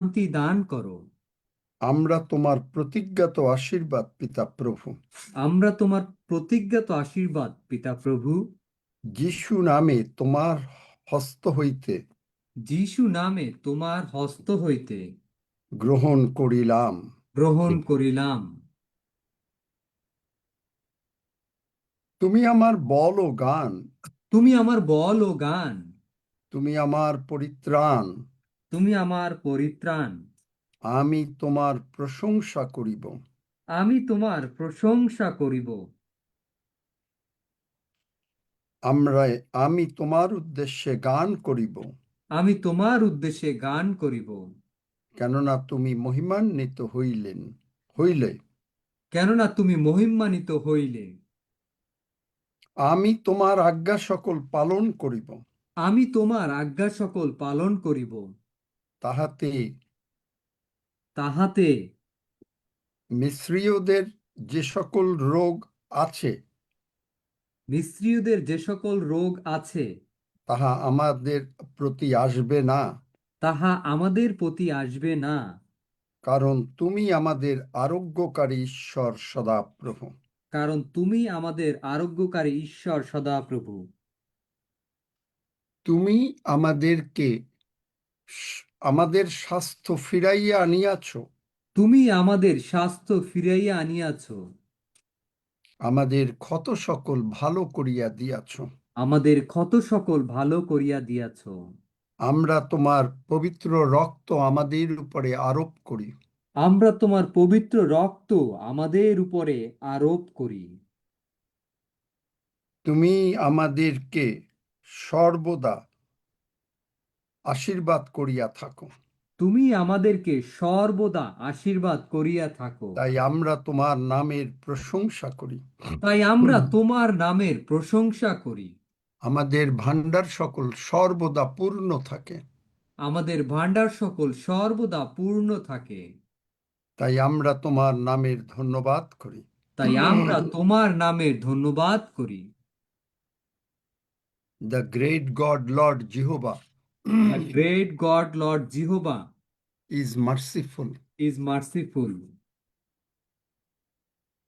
শান্তি দান করো। আমরা তোমার প্রতিজ্ঞাত আশীর্বাদ পিতা প্রভু। আমরা তোমার প্রতিজ্ঞাত আশীর্বাদ পিতা প্রভু। যিশু নামে তোমার হস্ত হইতে যিশু নামে তোমার হস্ত হইতে গ্রহণ করিলাম। গ্রহণ করিলাম। তুমি আমার বল ও গান, তুমি আমার বল ও গান। তুমি আমার পরিত্রাণ। তুমি আমার পরিত্রাণ। আমি তোমার প্রশংসা করিব। আমি তোমার প্রশংসা করিব। আমি তোমার উদ্দেশ্যে গান করিব, আমি তোমার উদ্দেশ্যে গান করিব। কেননা তুমি হইলে। কেননা তুমি মহিমান্বিত হইলে। আমি তোমার আজ্ঞা সকল পালন করিব। আমি তোমার আজ্ঞা সকল পালন করিব। তাহাতে তাহাতে মিস্রীয়দের যে সকল রোগ আছে, মিস্রীয়দের যে সকল রোগ আছে, তাহা আমাদের প্রতি আসবে না। তাহা আমাদের প্রতি আসবে না। কারণ তুমি আমাদের আরোগ্যকারী ঈশ্বর সদাপ্রভু। কারণ তুমি আমাদের আরোগ্যকারী ঈশ্বর সদাপ্রভু। তুমি আমাদেরকে আমাদের স্বাস্থ্য ফিরাইয়া আনিয়াছ। তুমি আমাদের স্বাস্থ্য ফিরাইয়া আনিয়াছ। আমাদের ক্ষত সকল ভালো করিয়া দিয়াছ। আমাদের ক্ষত সকল ভালো করিয়া দিয়াছ। আমরা তোমার পবিত্র রক্ত আমাদের উপরে আরোপ করি। আমরা তোমার পবিত্র রক্ত আমাদের উপরে আরোপ করি। তুমি আমাদেরকে সর্বদা আশীর্বাদ করিয়া থাকো। তুমি আমাদেরকে সর্বদা আশীর্বাদ করিয়া থাকো। তাই আমরা তোমার নামের প্রশংসা করি। তাই আমরা তোমার নামের প্রশংসা করি। আমাদের ভান্ডার সকল সর্বদা পূর্ণ থাকে। আমাদের ভান্ডার সকল সর্বদা পূর্ণ থাকে। তাই আমরা তোমার নামের ধন্যবাদ করি। তাই আমরা তোমার নামের ধন্যবাদ করি। The great God Lord Jehovah The great God Lord Jehovah is merciful. is merciful.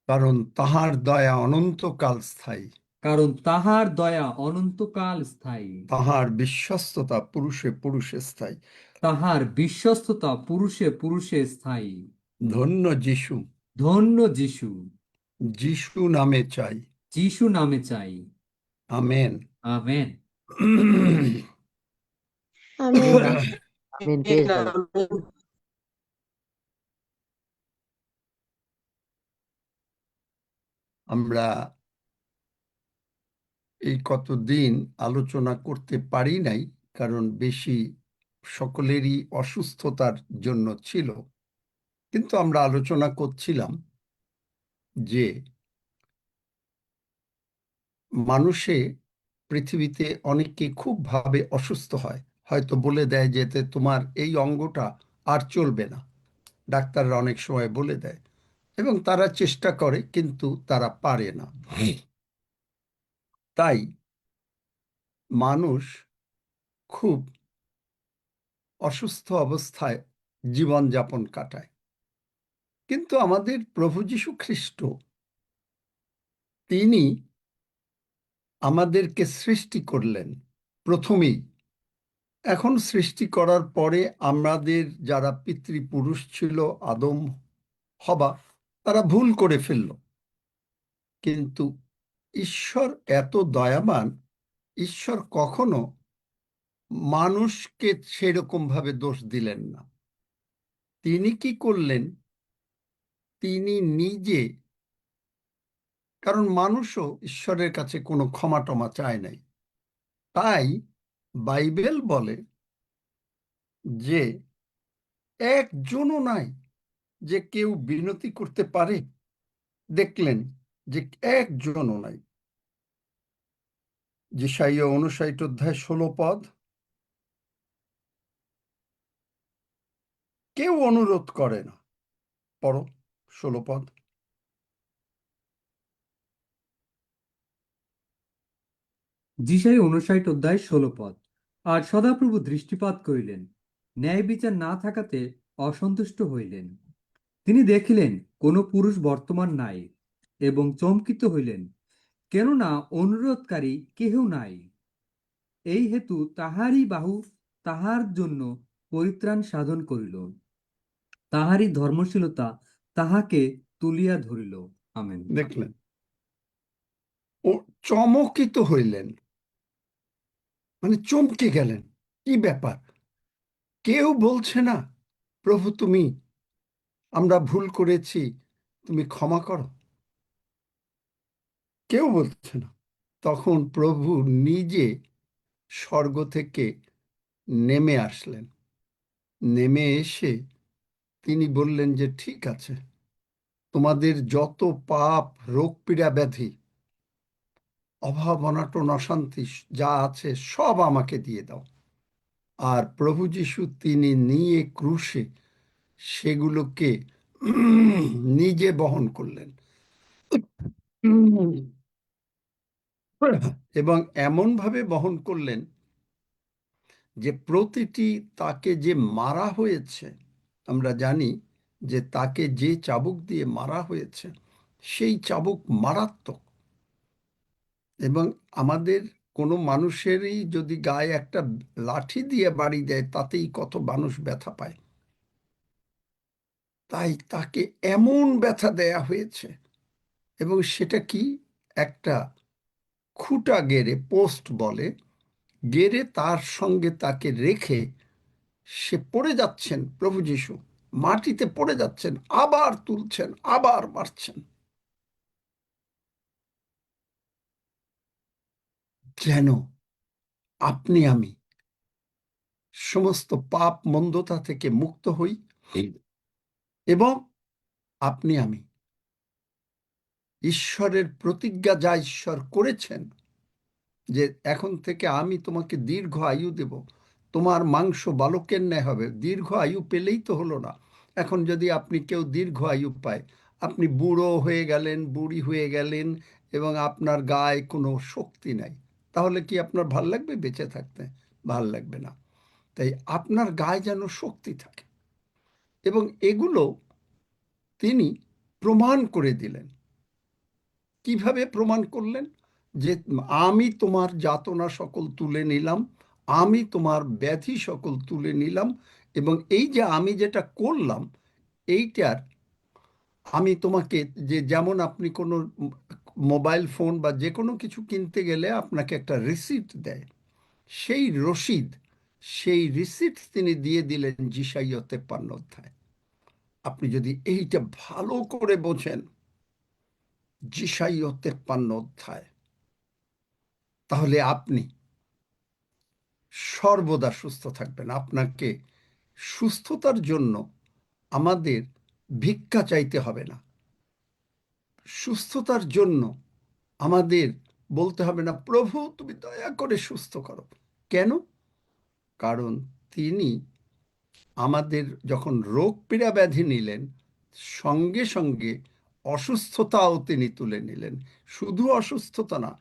কারণ তাহার দয়া অনন্তকাল স্থায়ী। কারণ তাহার দয়া অনন্তকাল স্থায়ী। তাহার বিশ্বস্ততা পুরুষে পুরুষে স্থায়ী। তাহার বিশ্বস্ততা পুরুষে পুরুষে স্থায়ী। ধন্য যিশু। ধন্য যিশু। যিশু নামে চাই। যিশু নামে চাই। আমেন। আমেন। আমিন। আমিন। Praise the Lord. আমরা এই কতদিন আলোচনা করতে পারি নাই, কারণ বেশি সকলেরই অসুস্থতার জন্য ছিল। কিন্তু আমরা আলোচনা করছিলাম যে মানুষে পৃথিবীতে অনেকে খুব ভাবে অসুস্থ হয়, হয়তো বলে দেয় যে তোমার এই অঙ্গটা আর চলবে না। ডাক্তাররা অনেক সময় বলে দেয় এবং তারা চেষ্টা করে, কিন্তু তারা পারে না। তাই মানুষ খুব অসুস্থ অবস্থায় জীবনযাপন কাটায়। কিন্তু আমাদের প্রভু যীশু খ্রিস্ট, তিনি আমাদেরকে সৃষ্টি করলেন প্রথমেই। এখন সৃষ্টি করার পরে আমাদের যারা পিতৃপুরুষ ছিল, আদম হবা, তারা ভুল করে ফেলল। কিন্তু ঈশ্বর এত দয়াবান, ঈশ্বর কখনো মানুষকে সেরকম ভাবে দোষ দিলেন না। তিনি কি করলেন, তিনি নিজে, কারণ মানুষও ঈশ্বরের কাছে কোনো ক্ষমা টমা চায় নাই, তাই বাইবেল বলে যে একজনও নাই যে কেউ বিনতি করতে পারে। দেখলেন যে একজনও নাই। যেশাইয়া ৫৯ অধ্যায় ১৬ পদ, কেউ অনুরোধ করে না। পড়ো ১৬ পদ। যিশাই ৫৯ অধ্যায় ১৬ পদ। আর সদাপ্রভু দৃষ্টিপাত করিলেন, ন্যায় বিচার না থাকাতে অসন্তুষ্ট হইলেন। তিনি দেখিলেন কোনো পুরুষ বর্তমান নাই, এবং চমকিত হইলেন, কেননা অনুরোধকারী কেহ নাই। এই হেতু তাহারই বাহু তাহার জন্য পরিত্রাণ সাধন করিল, তাহারই ধর্মশীলতা তাহাকে তুলিয়া ধরিল। আমেন। দেখলেন, ও চমকিত হইলেন, মানে চমকে গেলেন। কি ব্যাপার? কেউ বলছে না, প্রভু তুমি, আমরা ভুল করেছি, তুমি ক্ষমা করো। কেউ বলছে না। তখন প্রভু নিজে স্বর্গ থেকে নেমে আসলেন। নেমে এসে তিনি বললেন যে ঠিক আছে, তোমাদের যত পাপ, রোগ পীড়া ব্যাধি, অভাব অনাটন অশান্তি যা আছে সব আমাকে দিয়ে দাও। আর প্রভু যিশু তিনি নিয়ে ক্রুশে সেগুলোকে নিজে বহন করলেন, এবং এমনভাবে বহন করলেন যে প্রতিটি তাকে যে মারা হয়েছে, আমরা জানি যে তাকে যে চাবুক দিয়ে মারা হয়েছে সেই চাবুক মারাত্মক। এবং আমাদের কোনো মানুষেরই যদি গায়ে একটা লাঠি দিয়ে বাড়ি দেয় তাতেই কত মানুষ ব্যথা পায়, তাই তাকে এমন ব্যথা দেয়া হয়েছে। এবং সেটা কি, একটা খুঁটা গেড়ে, পোস্ট বলে, গেড়ে তার সঙ্গে তাকে রেখে সে পড়ে যাচ্ছেন, প্রভু যিশু মাটিতে পড়ে যাচ্ছেন, আবার তুলছেন, আবার মারছেন, যেন আপনি আমি সমস্ত পাপ মন্দতা থেকে মুক্ত হই, এবং আপনি আমি ঈশ্বরের প্রতিজ্ঞা যা ঈশ্বর করেছেন, যে এখন থেকে আমি তোমাকে দীর্ঘ আয়ু দেব, তোমার মাংস বালকের ন্যায় হবে। দীর্ঘ আয়ু পেলেই তো হলো না। এখন যদি আপনি কেউ দীর্ঘ আয়ু পায়, আপনি বুড়ো হয়ে গেলেন, বুড়ি হয়ে গেলেন, এবং আপনার গায়ে কোনো শক্তি নাই, তাহলে কি আপনার ভাল লাগবে বেঁচে থাকতে? ভাল লাগবে না। তাই আপনার গায়ে যেন শক্তি থাকে। এবং এগুলো তিনি প্রমাণ করে দিলেন। কিভাবে প্রমাণ করলেন? যে আমি তোমার যাতনা সকল তুলে নিলাম, আমি তোমার ব্যাধি সকল তুলে নিলাম, এবং এই যে আমি যেটা করলাম এইটার, আমি তোমাকে, যে যেমন আপনি কোনো মোবাইল ফোন বা যে কোনো কিছু কিনতে গেলে আপনাকে একটা রিসিট দেয়, সেই রসিদ, সেই রিসিট তিনি দিয়ে দিলেন যিশাইয়া 53 অধ্যায়। আপনি যদি এইটা ভালো করে বোঝেন, যিশাইয়া 53 অধ্যায়, তাহলে আপনি সর্বদা সুস্থ থাকবেন। আপনাকে সুস্থতার জন্য আমাদের ভিক্ষা চাইতে হবে না। সুস্থতার জন্য আমাদের বলতে হবে না, প্রভু তুমি দয়া করে সুস্থ করো। কেন? কারণ তিনি আমাদের যখন রোগ পীড়া ব্যাধি নিলেন, সঙ্গে সঙ্গে অসুস্থতাও তিনি তুলে নিলেন। শুধু অসুস্থতা না,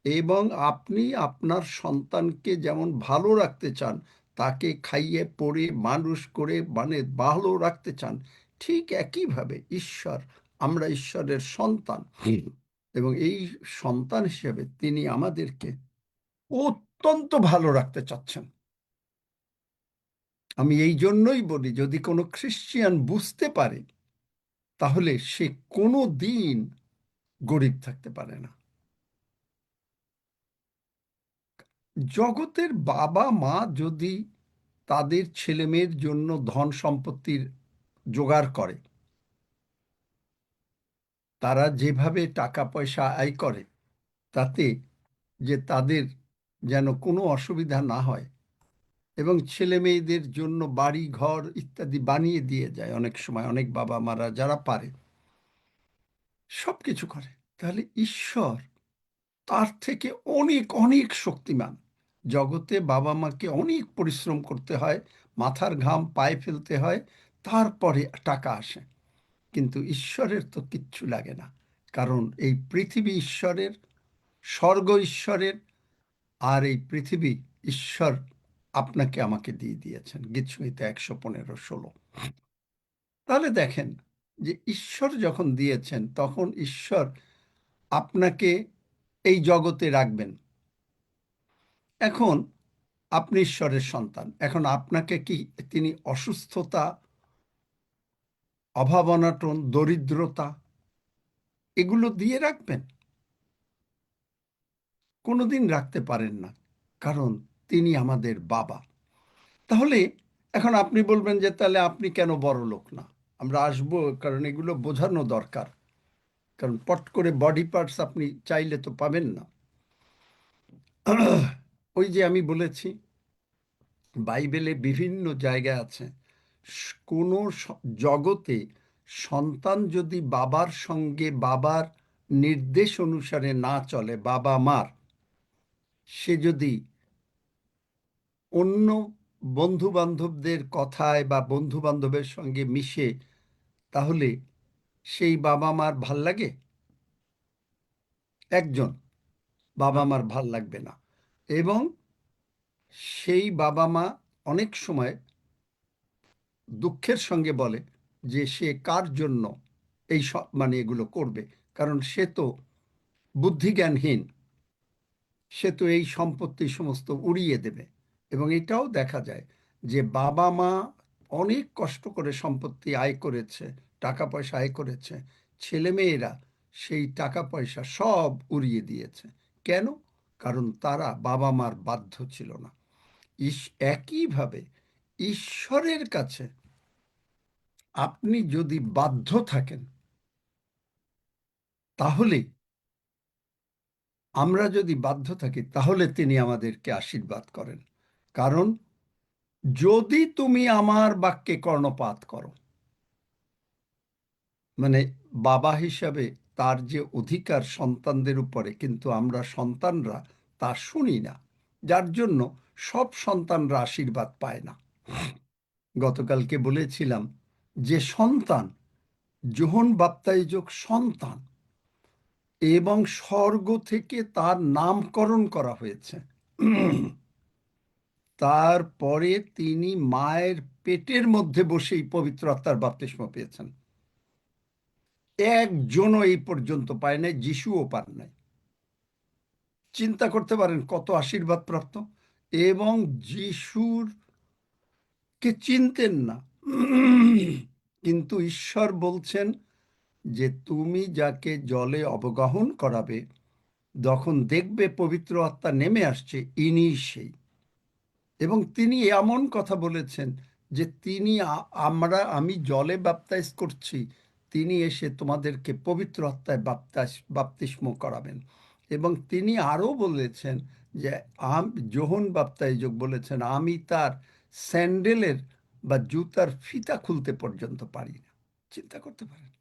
এবং আপনি আপনার সন্তানকে যেমন ভালো রাখতে চান, তাকে খাইয়ে পড়ে মানুষ করে মানে ভালো রাখতে চান, ঠিক একইভাবে ঈশ্বর, আমরা ঈশ্বরের সন্তান, এবং এই সন্তান হিসেবে তিনি আমাদেরকে অত্যন্ত ভালো রাখতে চাচ্ছেন। আমি এই জন্যই বলি, যদি কোনো খ্রিস্টিয়ান বুঝতে পারে, তাহলে সে কোনো দিন গরিব থাকতে পারে না। জগতের বাবা মা যদি তাদের ছেলেমেয়ের জন্য ধন সম্পত্তির জোগাড় করে, তারা যেভাবে টাকা পয়সা আয় করে, তাতে যে তাদের যেন কোনো অসুবিধা না হয়, এবং ছেলে মেয়েদের জন্য বাড়ি ঘর ইত্যাদি বানিয়ে দিয়ে যায়, অনেক সময় অনেক বাবা মারা যারা পারে সব কিছু করে, তাহলে ঈশ্বর তার থেকে অনেক অনেক শক্তিমান। জগতে বাবা মাকে অনেক পরিশ্রম করতে হয়, মাথার ঘাম পায়ে ফেলতে হয়, তারপরে টাকা আসে। কিন্তু ঈশ্বরের তো কিচ্ছু লাগে না, কারণ এই পৃথিবী ঈশ্বরের, স্বর্গ ঈশ্বরের, আর এই পৃথিবী ঈশ্বর আপনাকে আমাকে দিয়ে দিয়েছেন। গীতসংহিতা 115:16। তাহলে দেখেন যে ঈশ্বর যখন দিয়েছেন তখন ঈশ্বর আপনাকে এই জগতে রাখবেন। এখন আপনি ঈশ্বরের সন্তান, এখন আপনাকে কি তিনি অসুস্থতা, অভাব অনটন, দরিদ্রতা এগুলো দিয়ে রাখবেন? কোনোদিন রাখতে পারেন না, কারণ তিনি আমাদের বাবা। তাহলে এখন আপনি বলবেন যে তাহলে আপনি কেন বড় লোক না? আমরা আসবো, কারণ এগুলো বোঝানো দরকার, কারণ পট করে বডি পার্টস আপনি চাইলে তো পাবেন না। ওই যে আমি বলেছি বাইবেলে বিভিন্ন জায়গায় আছে, কোনো জগতে সন্তান যদি বাবার সঙ্গে বাবার নির্দেশ অনুসারে না চলে, বাবা মার, সে যদি অন্য বন্ধু বান্ধবদের কথায় বা বন্ধু বান্ধবের সঙ্গে মিশে, তাহলে সেই বাবা মার ভাল লাগে? একজন বাবা মার ভাল লাগবে না। এবং সেই বাবা মা অনেক সময় দুঃখের সঙ্গে বলে যে সে কার জন্য এই মানে এগুলো করবে, কারণ সে তো বুদ্ধিজ্ঞানহীন, সে তো এই সম্পত্তি সমস্ত উড়িয়ে দেবে। এবং এটাও দেখা যায় যে বাবা মা অনেক কষ্ট করে সম্পত্তি আয় করেছে, টাকা পয়সা আয় করেছে, ছেলেমেয়েরা সেই টাকা পয়সা সব উড়িয়ে দিয়েছে। কেন? কারণ তারা বাবা মার বাধ্য ছিল না। একইভাবে ঈশ্বরের কাছে আপনি যদি বাধ্য থাকেন, তাহলে আমরা যদি বাধ্য থাকি, তাহলে তিনি আমাদেরকে আশীর্বাদ করেন। কারণ যদি তুমি আমার বাক্যে কর্ণপাত করো, মানে বাবা হিসাবে তার যে অধিকার সন্তানদের উপরে, কিন্তু আমরা সন্তানরা তা শুনি না, যার জন্য সব সন্তানরা আশীর্বাদ পায় না। গতকালকে বলেছিলাম যে সন্তান, যোহন বাপ্তাইজক সন্তান, এবং স্বর্গ থেকে তার নামকরণ করা হয়েছে। তারপরে তিনি মায়ের পেটের মধ্যে বসেই পবিত্র আত্মার বাপ্তিস্ম পেয়েছেন। একজনও এই পর্যন্ত পায় নাই, যিশুও পান নাই। চিন্তা করতে পারেন কত আশীর্বাদ প্রাপ্ত। এবং যিশুর কে চিনতেন না, কিন্তু ঈশ্বর বলছেন যে তুমি যাকে জলে অবগাহন করাবে, যখন দেখবে পবিত্র আত্মা নেমে আসছে, ইনি সেই। এবং তিনি এমন কথা বলেছেন যে তিনি আমি জলে বাপ্তাইজ করছি, তিনি এসে তোমাদেরকে পবিত্র আত্মায় বাপ্তিস্ম করাবেন। এবং তিনি আরও বলেছেন যে যোহন বাপ্তাইজক বলেছেন, আমি তার স্যান্ডেলের বা জুতার ফিতা খুলতে পর্যন্ত পারি না। চিন্তা করতে পারেন,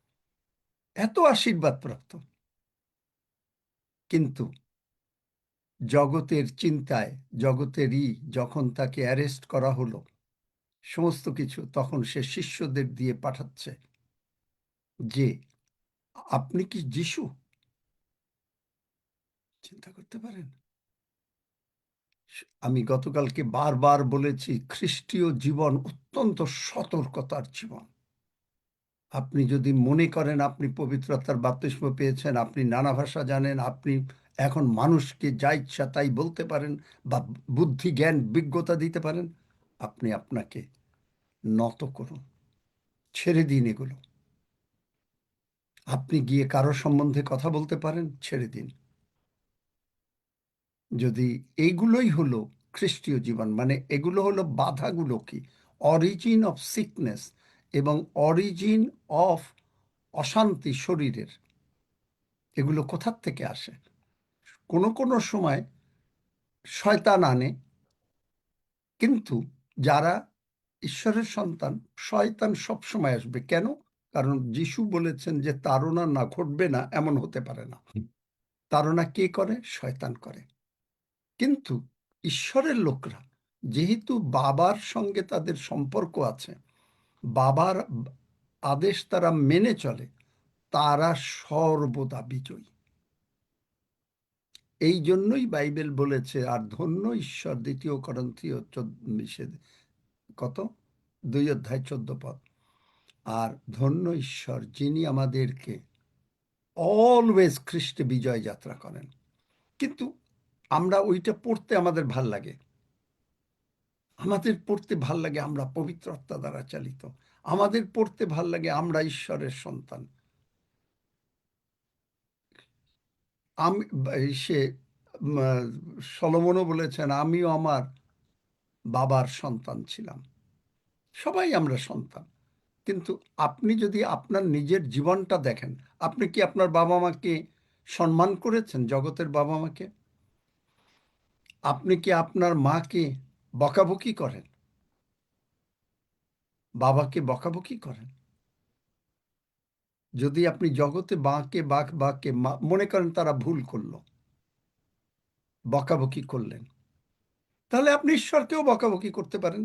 এত আশীর্বাদ প্রাপ্ত। কিন্তু জগতের চিন্তায়, জগতেরই যখন তাকে অ্যারেস্ট করা হলো সমস্ত কিছু, তখন সে শিষ্যদের দিয়ে পাঠাচ্ছে যে আপনি কি যিশু? চিন্তা করতে পারেন। আমি গতকালকে বারবার বলেছি, খ্রিস্টীয় জীবন অত্যন্ত সতর্কতার জীবন। আপনি যদি মনে করেন আপনি পবিত্র আত্মার বাপ্তিস্ম পেয়েছেন, আপনি নানা ভাষা জানেন, আপনি এখন মানুষকে যা ইচ্ছা তাই বলতে পারেন বা বুদ্ধি জ্ঞান বিজ্ঞতা দিতে পারেন, আপনি আপনাকে নত করুন, ছেড়ে দিন এগুলো। আপনি গিয়ে কারো সম্বন্ধে কথা বলতে পারেন, ছেড়ে দিন। যদি এইগুলোই হলো খ্রিস্টীয় জীবন, মানে এগুলো হলো বাধাগুলো কি? অরিজিন অফ সিকনেস এবং অরিজিন অফ অশান্তি শরীরের, এগুলো কোথার থেকে আসে? কোনো কোনো সময় শয়তান আনে, কিন্তু যারা ঈশ্বরের সন্তান, শয়তান সব সময় আসবে। কেন? কারণ যিশু বলেছেন যে তাড়না না ঘটবে না এমন হতে পারে না। তাড়না কে করে? শয়তান করে। কিন্তু ঈশ্বরের লোকরা যেহেতু বাবার সঙ্গে তাদের সম্পর্ক আছে, বাবার আদেশ তারা মেনে চলে, তারা সর্বদা বিজয়ী। এই জন্যই বাইবেল বলেছে, আর ধন্য ঈশ্বর, 2 করিন্থীয় 14 কত 2 অধ্যায় 14 পদ। আর ধন্য ঈশ্বর যিনি আমাদেরকে অলওয়েজ খ্রিস্টে বিজয় যাত্রা করেন। কিন্তু আমরা ওইটা পড়তে আমাদের ভাল লাগে, আমরা পবিত্র আত্মা দ্বারা চালিত, আমাদের পড়তে ভাল লাগে আমরা ঈশ্বরের সন্তান। আমি সে সলোমনও বলেছেন, আমিও আমার বাবার সন্তান ছিলাম। সবাই আমরা সন্তান। কিন্তু আপনি যদি আপনার নিজের জীবনটা দেখেন, আপনি কি আপনার বাবা মাকে সম্মান করেছেন? জগতের বাবা মাকে? আপনি কি আপনার মাকে বকাবকি করেন? বাবাকে বকাবকি করেন? যদি আপনি জগতে বাঁকে মনে করেন তারা ভুল করলো, বকাবকি করলেন, তাহলে আপনি ঈশ্বরকেও বকাবকি করতে পারেন।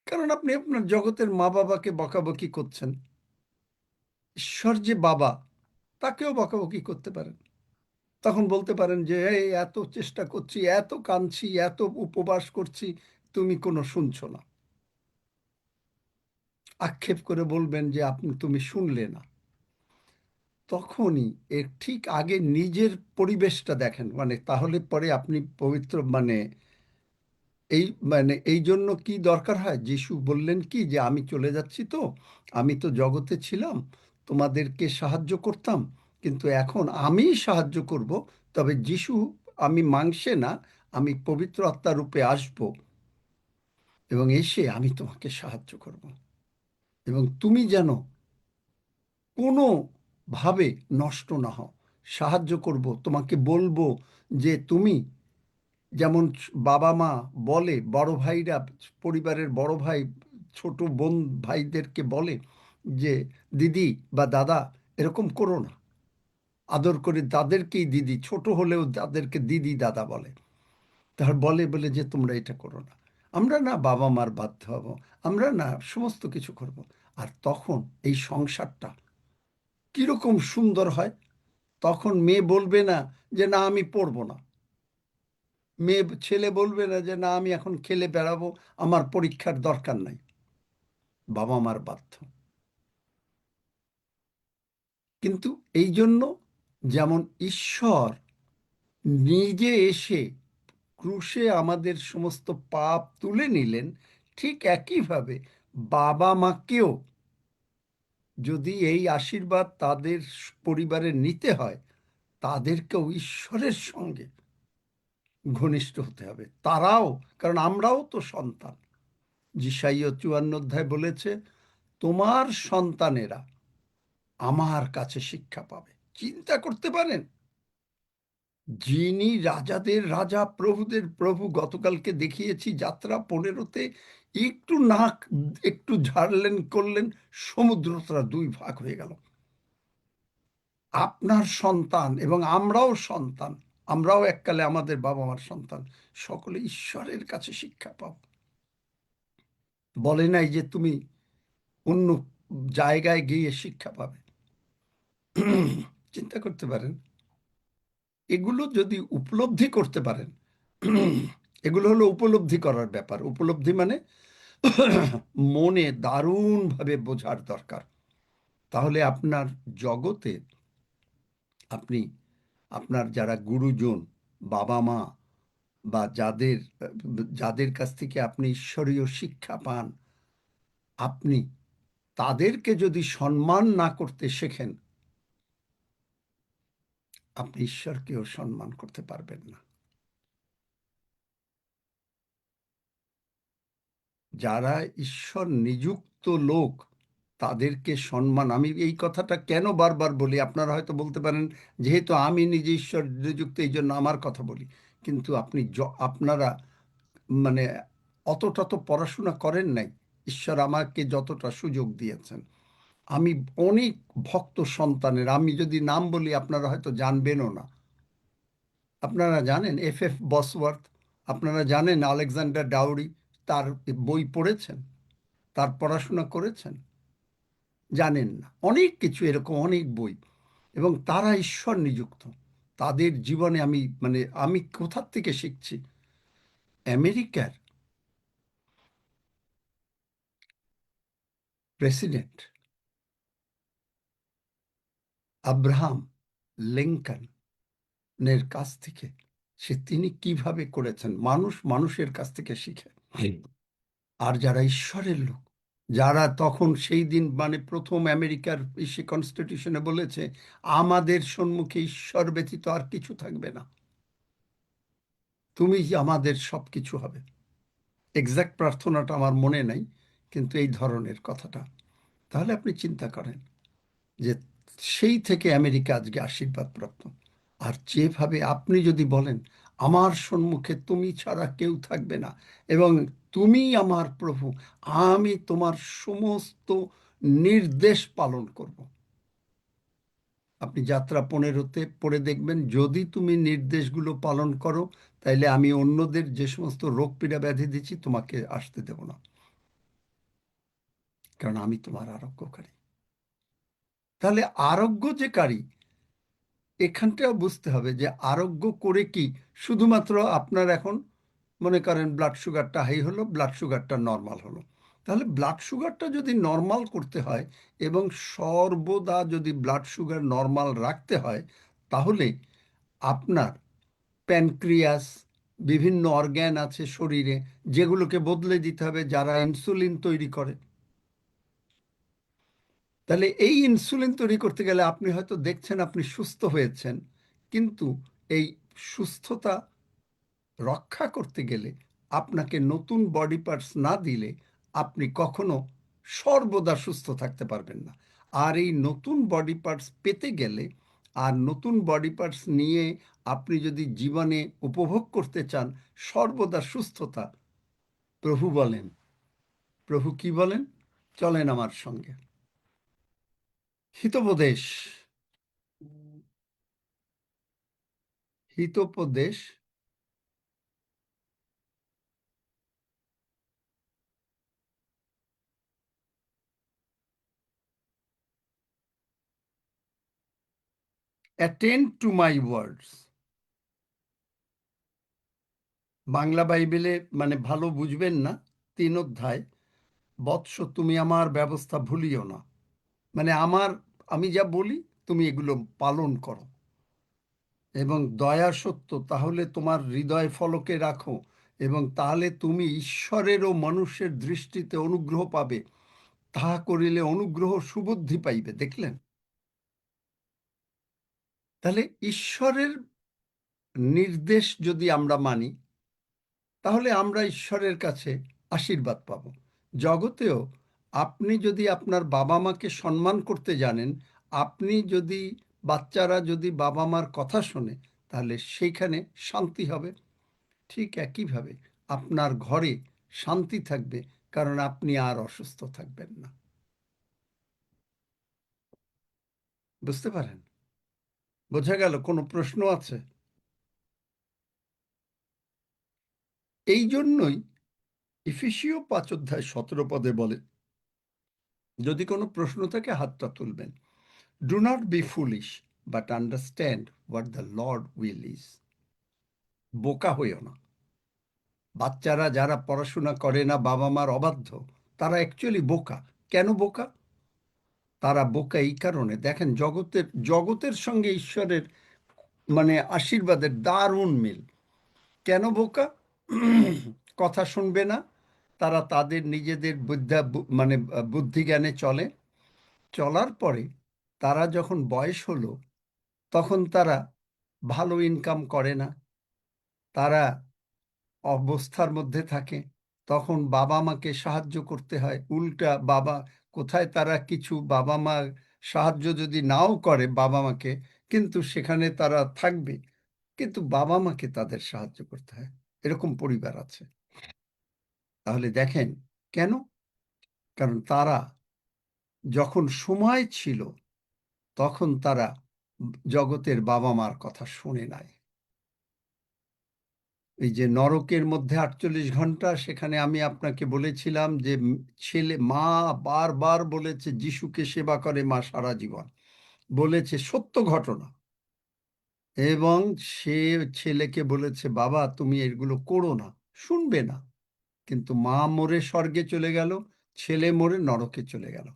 কারণ আপনি আপনার জগতের মা বাবাকে বকাবকি করছেন, ঈশ্বর যে বাবা তাকেও বকাবকি করতে পারেন। তখন বলতে পারেন যে এই এত চেষ্টা করছি, এত কাঁদছি, এত উপবাস করছি, তুমি কোনো শুনছো না। আক্ষেপ করে বলবেন যে তুমি শুনলে না। তখনই এর ঠিক আগে নিজের পরিবেশটা দেখেন, তাহলে পরে আপনি পবিত্র এই জন্য কি দরকার হয়? যিশু বললেন কি যে আমি চলে যাচ্ছি, তো আমি তো জগতে ছিলাম, তোমাদেরকে সাহায্য করতাম, কিন্তু এখন আমি সাহায্য করব, তবে যিশু আমি মাংসে না, আমি পবিত্র আত্মা রূপে আসব এবং এসে আমি তোমাকে সাহায্য করব এবং তুমি যেন কোনো ভাবে নষ্ট না হও। সাহায্য করব, তোমাকে বলবো যে তুমি যেমন বাবা মা বলে, বড় ভাইরা, পরিবারের বড় ভাই ছোট বোন ভাইদেরকে বলে যে দিদি বা দাদা এরকম করো না, আদর করে তাদেরকেই দিদি, ছোট হলেও তাদেরকে দিদি দাদা বলে, তার বলে যে তোমরা এটা করো না। আমরা না বাবা মার বাধ্য হব, আমরা না সমস্ত কিছু করব। আর তখন এই সংসারটা কিরকম সুন্দর হয়। তখন মেয়ে বলবে না যে না আমি পড়বো না, ছেলে বলবে না যে না আমি এখন খেলে বেড়াবো, আমার পরীক্ষার দরকার নাই। বাবা মার বাধ্য। কিন্তু এই জন্য যেমন ঈশ্বর নিজে এসে ক্রুশে আমাদের সমস্ত পাপ তুলে নিলেন, ঠিক একইভাবে বাবা মাকেও যদি এই আশীর্বাদ তাদের পরিবারে নিতে হয়, তাদেরকেও ঈশ্বরের সঙ্গে ঘনিষ্ঠ হতে হবে। তারাও, কারণ আমরাও তো সন্তান। যিশাইয়া 54 অধ্যায় বলেছে, তোমার সন্তানেরা আমার কাছে শিক্ষা পাবে। চিন্তা করতে পারেন, যিনি রাজাদের রাজা, প্রভুদের প্রভু, গতকালকে দেখিয়েছি যাত্রা 15-তে, একটু নাক একটু ঝাড়লেন করলেন, সমুদ্রটা 2 ভাগ হয়ে গেল। আপনার সন্তান এবং আমরাও সন্তান, আমরাও এককালে আমাদের বাবা মার সন্তান, সকলে ঈশ্বরের কাছে শিক্ষা পাব। বলে নাই যে তুমি অন্য জায়গায় গিয়ে শিক্ষা পাবে। চিন্তা করতে পারেন, এগুলো যদি উপলব্ধি করতে পারেন, এগুলো হলো উপলব্ধি করার ব্যাপার। উপলব্ধি মানে মনে দারুণভাবে বোঝার দরকার। তাহলে আপনার জগতে আপনি আপনার যারা গুরুজন, বাবা মা, বা যাদের যাদের কাছ থেকে আপনি ঈশ্বরীয় শিক্ষা পান, আপনি তাদেরকে যদি সম্মান না করতে শেখেন, আপনি ঈশ্বরকেও সম্মান করতে পারবেন না। যারা ঈশ্বর নিযুক্ত লোক, তাদেরকে সম্মান, আমি এই কথাটা কেন বারবার বলি, আপনারা হয়তো বলতে পারেন যেহেতু আমি নিজে ঈশ্বর নিযুক্ত এই জন্য আমার কথা বলি। কিন্তু আপনারা মানে অতটা তো পড়াশোনা করেন নাই। ঈশ্বর আমাকে যতটা সুযোগ দিয়েছেন, আমি অনেক ভক্ত সন্তানের, আমি যদি নাম বলি আপনারা হয়তো জানবেনও না। আপনারা জানেন এফ বসওয়ার্থ, আপনারা জানেন আলেকজান্ডার ডাউরি, তার বই পড়েছেন? তার পড়াশোনা করেছেন? জানেন না। অনেক কিছু এরকম, অনেক বই, এবং তারা ঈশ্বর নিযুক্ত। তাদের জীবনে আমি কোথা থেকে শিখছি, আমেরিকার প্রেসিডেন্ট আব্রাহাম লিঙ্কনের কাছ থেকে তিনি কিভাবে করেছেন, মানুষ মানুষের কাছ থেকে শিখে। আর যারা ঈশ্বরের লোক, যারা তখন সেই দিন মানে প্রথম আমেরিকার সে কনস্টিটিউশনে বলেছে আমাদের সম্মুখে ঈশ্বর ব্যতীত আর কিছু থাকবে না, তুমি আমাদের সবকিছু হবে। এক্সাক্ট প্রার্থনাটা আমার মনে নাই, কিন্তু এই ধরনের কথাটা। তাহলে আপনি চিন্তা করেন যে সেই থেকে আমেরিকা আজকে আশীর্বাদ প্রাপ্ত। আর যেভাবে আপনি যদি বলেন আমার সম্মুখে তুমি ছাড়া কেউ থাকবে না এবং তুমি আমার প্রভু, আমি তোমার সমস্ত নির্দেশ পালন করব। আপনি যাত্রা 15-তে পড়ে দেখবেন, যদি তুমি নির্দেশগুলো পালন করো তাইলে আমি অন্যদের যে সমস্ত রোগ পীড়া ব্যাধি দিচ্ছি তোমাকে আসতে দেব না, কারণ আমি তোমার আরোগ্যকারী। তাহলে আরোগ্য যে কারী, এখানটাও বুঝতে হবে যে আরোগ্য করে কি শুধুমাত্র আপনার এখন মনে করেন ব্লাড সুগারটা হাই হলো, ব্লাড সুগারটা নর্মাল হলো। তাহলে ব্লাড সুগারটা যদি নর্মাল করতে হয় এবং সর্বদা যদি ব্লাড সুগার নর্মাল রাখতে হয়, তাহলে আপনার প্যানক্রিয়াস, বিভিন্ন অর্গ্যান আছে শরীরে যেগুলোকে বদলে দিতে হবে, যারা ইনসুলিন তৈরি করে। তাহলে এই ইনসুলিন তৈরি করতে গেলে আপনি হয়তো দেখছেন আপনি সুস্থ হয়েছেন, কিন্তু এই সুস্থতা রক্ষা করতে গেলে আপনাকে নতুন বডি পার্টস না দিলে আপনি কখনো সর্বদা সুস্থ থাকতে পারবেন না। আর এই নতুন বডি পার্টস পেতে গেলে আর নতুন বডি পার্টস নিয়ে আপনি যদি জীবনে উপভোগ করতে চান সর্বদা সুস্থতা, প্রভু বলেন, প্রভু কি বলেন? চলেন আমার সঙ্গে। Hitopadesha, Hitopadesha 'Attend to my words'। Bangla বাইবেলে মানে ভালো বুঝবেন না, 3 অধ্যায়, বৎস তুমি আমার ব্যবস্থা ভুলিও না, মানে আমি যা বলি তুমি এগুলো পালন করো, এবং দয়া সত্য তাহলে তোমার হৃদয় ফলকে রাখো, এবং তাহলে তুমি ঈশ্বরের ও মানুষের দৃষ্টিতে অনুগ্রহ পাবে, তাহা করিলে অনুগ্রহ সুবুদ্ধি পাইবে। দেখলেন? তাহলে ঈশ্বরের নির্দেশ যদি আমরা মানি তাহলে আমরা ঈশ্বরের কাছে আশীর্বাদ পাব। জগতেও আপনি যদি আপনার বাবা মাকে সম্মান করতে জানেন, আপনি যদি বাচ্চারা যদি বাবা মার কথা শোনে, তাহলে সেইখানে শান্তি হবে। ঠিক একইভাবে আপনার ঘরে শান্তি থাকবে, কারণ আপনি আর অসুস্থ থাকবেন না। বুঝতে পারেন? বোঝা গেল? কোনো প্রশ্ন আছে? এই জন্যই এফেসীয় 5:17 বলে, যদি কোনো প্রশ্ন থাকে হাতটা তুলবেন। Do not be foolish, but understand what the Lord will is. বোকা হইও না। বাচ্চারা যারা পড়াশোনা করে না, বাবা মার অবাধ্য, তারা অ্যাকচুয়ালি বোকা। কেন বোকা? তারা বোকা এই কারণে, দেখেন জগতের সঙ্গে ঈশ্বরের মানে আশীর্বাদের দারুণ মিল। কেন বোকা? কথা শুনবে না, তারা তাদের নিজেদের মানে বুদ্ধি জ্ঞানে চলে। চলার পরে তারা যখন বয়স হলো তখন তারা ভালো ইনকাম করে না, তারা অবস্থার মধ্যে থাকে, তখন বাবা মাকে সাহায্য করতে হয়। উল্টা কোথায় তারা কিছু বাবা মা সাহায্য যদি নাও করে বাবা মাকে, কিন্তু সেখানে তারা থাকবে, কিন্তু বাবা মাকে তাদের সাহায্য করতে হয়। এরকম পরিবার আছে। তাহলে দেখেন কেন? কারণ তারা যখন সময় ছিল তখন তারা জগতের বাবা মার কথা শুনে নাই। এই যে নরকের মধ্যে 48 ঘন্টা, সেখানে আমি আপনাকে বলেছিলাম যে মা বারবার বলেছে যিশুকে সেবা করে মা সারা জীবন, বলেছে সত্য ঘটনা, এবং সে ছেলেকে বলেছে বাবা তুমি এগুলো করো না, শুনবে না। কিন্তু মা মরে স্বর্গে চলে গেল, ছেলে মরে নরকে চলে গেল,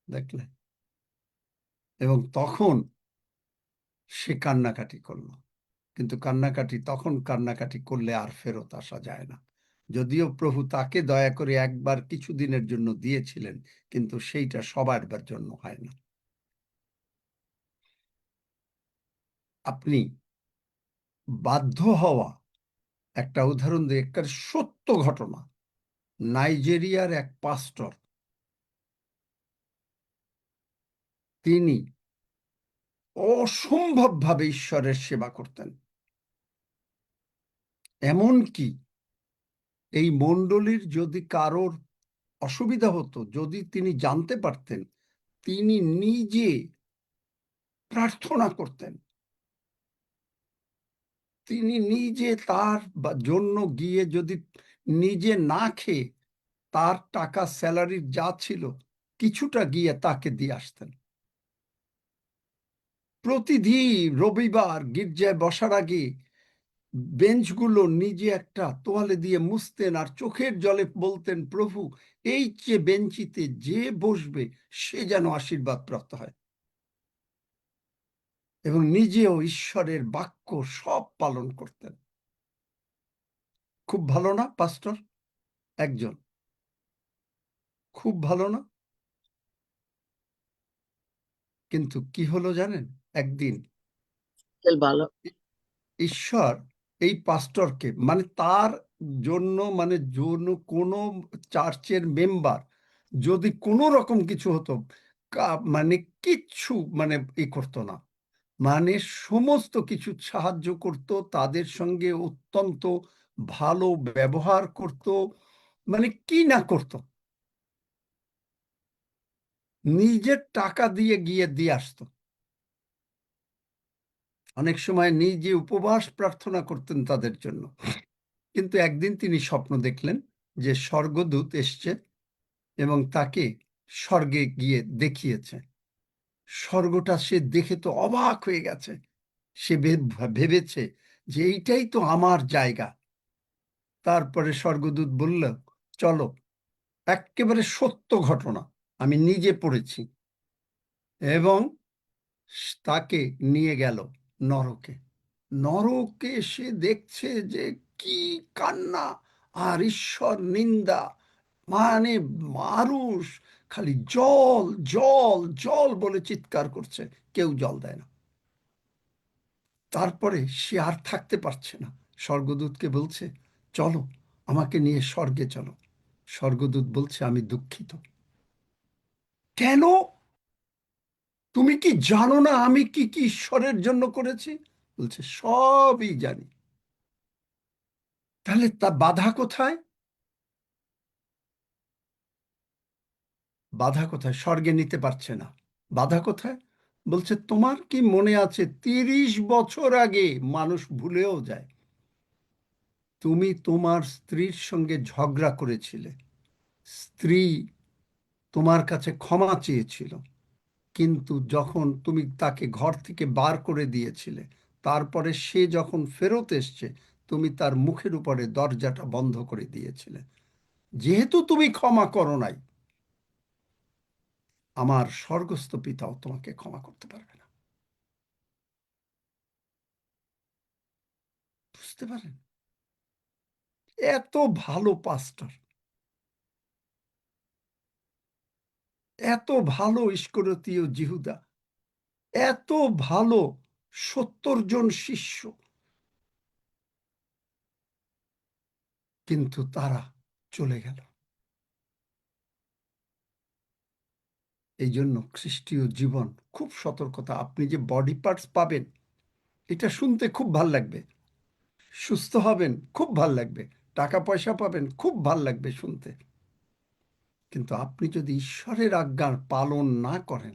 দেখলে? এবং তখন সে কান্নাকাটি করলো, কিন্তু তখন কান্নাকাটি করলে আর ফেরত আসা যায় না। যদিও প্রভু তাকে দয়া করে একবার কিছুদিনের জন্য দিয়েছিলেন, কিন্তু সেইটা সবার জন্য হয় না। আপনি বাধ্য হওয়া, একটা উদাহরণ দিয়ে, একটা সত্য ঘটনা। নাইজেরিয়ার এক পাস্টর, তিনি অসম্ভবভাবে ঈশ্বরের সেবা করতেন। এমনকি এই মণ্ডলীর যদি কারোর অসুবিধা হতো, যদি তিনি জানতে পারতেন, তিনি নিজে প্রার্থনা করতেন। তিনি নিজে তার জন্য গিয়ে, যদি নিজে না খেয়ে তার টাকা স্যালারির যা ছিল কিছুটা গিয়ে তাকে দিয়ে আসতেন। প্রতিদিন রবিবার গির্জায় বসার আগে বেঞ্চগুলো নিজে একটা তোয়ালে দিয়ে মুছতেন, আর চোখের জলে বলতেন, প্রভু, এই যে বেঞ্চিতে যে বসবে সে যেন আশীর্বাদ প্রাপ্ত হয়। এবং নিজেও ঈশ্বরের বাক্য সব পালন করতেন। খুব ভালো না পাস্টর? একজন খুব ভালো না? কিন্তু কি হলো জানেন? একদিন ভালো। ঈশ্বর এই পাস্টরকে, মানে তার জন্য, কোনো চার্চের মেম্বার যদি কোনো রকম কিছু হতো, মানে কিচ্ছু করতো না, মানে সমস্ত কিছু সাহায্য করত, তাদের সঙ্গে অত্যন্ত ভালো ব্যবহার করত, মানে কি না করত, নিজের টাকা দিয়ে গিয়ে দিয়ে আসতো। অনেক সময় নিজে উপবাস প্রার্থনা করতেন তাদের জন্য। কিন্তু একদিন তিনি স্বপ্ন দেখলেন যে স্বর্গদূত এসছে এবং তাকে স্বর্গে গিয়ে দেখিয়েছে। স্বর্গটা সে দেখে তো অবাক হয়ে গেছে। সে ভেবেছে যে এইটাই তো আমার জায়গা। তারপরে স্বর্গদূত বলল, চলো, একেবারে সত্য ঘটনা, আমি নিজে পড়েছি। এবং তাকে নিয়ে গেল নরকে। নরকে সে দেখছে যে কি কান্না আর ঈশ্বর নিন্দা, মানে মানুষ খালি জল জল জল বলে চিৎকার করছে, কেউ জল দেয় না। তারপরে সে আর থাকতে পারছে না, স্বর্গদূতকে বলছে, চলো, আমাকে নিয়ে স্বর্গে চলো। স্বর্গদূত বলছে, আমি দুঃখিত। কেন? তুমি কি জানো না আমি কি কি ঈশ্বরের জন্য করেছি? বলছে, সবই জানি। তাহলে তা বাধা কোথায়? বাধা কোথায়? স্বর্গে নিতে পারছে না, বাধা কোথায়? বলছে, তোমার কি মনে আছে 30 বছর আগে, মানুষ ভুলেও যায়, তুমি তোমার স্ত্রীর সঙ্গে ঝগড়া করেছিলে, স্ত্রী তোমার কাছে ক্ষমা চেয়েছিল, কিন্তু যখন তুমি তাকে ঘর থেকে বার করে দিয়েছিলে, তারপরে সে যখন ফেরত এসছে, তুমি তার মুখের উপরে দরজাটা বন্ধ করে দিয়েছিলে। যেহেতু তুমি ক্ষমা করো নাই, আমার স্বর্গস্থ পিতাও তোমাকে ক্ষমা করতে পারবে না। বুঝতে পারেন? এত ভালো পাস্টর, এত ভালো ইস্করিয়োতীয় জিহুদা, এত ভালো 70 জন শিষ্য, কিন্তু তারা চলে গেল। এই জন্য খ্রিস্টীয় জীবন খুব সতর্কতা। আপনি যে বডি পার্টস পাবেন, এটা শুনতে খুব ভাল লাগবে, সুস্থ হবেন খুব ভাল লাগবে, টাকা পয়সা পাবেন খুব ভাল লাগবে শুনতে, কিন্তু আপনি যদি ঈশ্বরের আজ্ঞা পালন না করেন,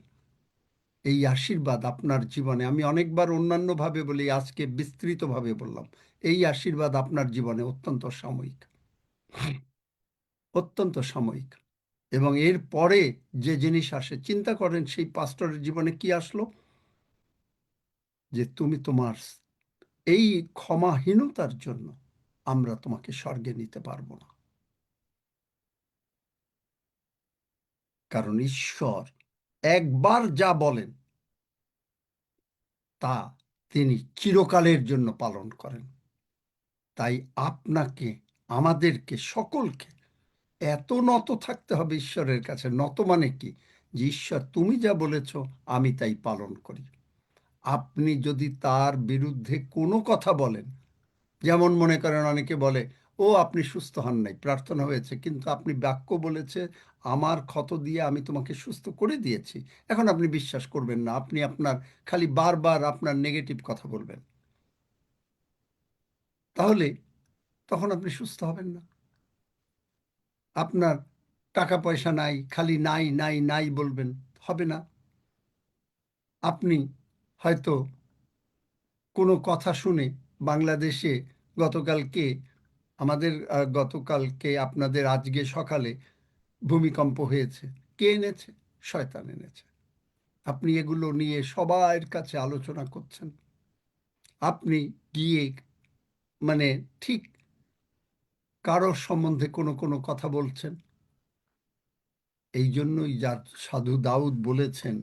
এই আশীর্বাদ আপনার জীবনে, আমি অনেকবার অন্যান্য ভাবে বলি, আজকে বিস্তৃতভাবে বললাম, এই আশীর্বাদ আপনার জীবনে অত্যন্ত সাময়িক, অত্যন্ত সাময়িক। এবং এর পরে যে জিনিস আসে, চিন্তা করেন সেই পাস্টরের জীবনে কি আসলো, যে তুমি তোমার এই ক্ষমাহীনতার জন্য আমরা তোমাকে স্বর্গে নিতে পারবো না। কারণ ঈশ্বর একবার যা বলেন তা তিনি চিরকালের জন্য পালন করেন। তাই আপনাকে, আমাদেরকে, সকলকে এত নত থাকতে হবে ঈশ্বরের কাছে। নত মানে কি? যে ঈশ্বর তুমি যা বলেছ আমি তাই পালন করি। আপনি যদি তার বিরুদ্ধে কোনো কথা বলেন, যেমন মনে করেন অনেকে বলে, ও আপনি সুস্থ হন নাই, প্রার্থনা হয়েছে, কিন্তু আপনি বাক্য বলেছে আমার ক্ষত দিয়ে আমি তোমাকে সুস্থ করে দিয়েছি, এখন আপনি বিশ্বাস করবেন না, আপনি আপনার খালি বারবার আপনার নেগেটিভ কথা বলবেন, তাহলে তখন আপনি সুস্থ হবেন না। আপনার টাকা পয়সা নাই, খালি নাই নাই নাই বলবেন, হবে না। আপনি হয়তো কোনো কথা শুনে, বাংলাদেশে গতকালকে গতকালকে আপনাদের আজকে সকালে ভূমিকম্প হয়েছে, কে এনেছে? শয়তান এনেছে। আপনি এগুলো নিয়ে সবার কাছে আলোচনা করছেন, আপনি গিয়ে মানে ঠিক কারোর সম্বন্ধে কোনো কোনো কথা বলছেন। এই জন্যই যার সাধু দাউদ বলেছেন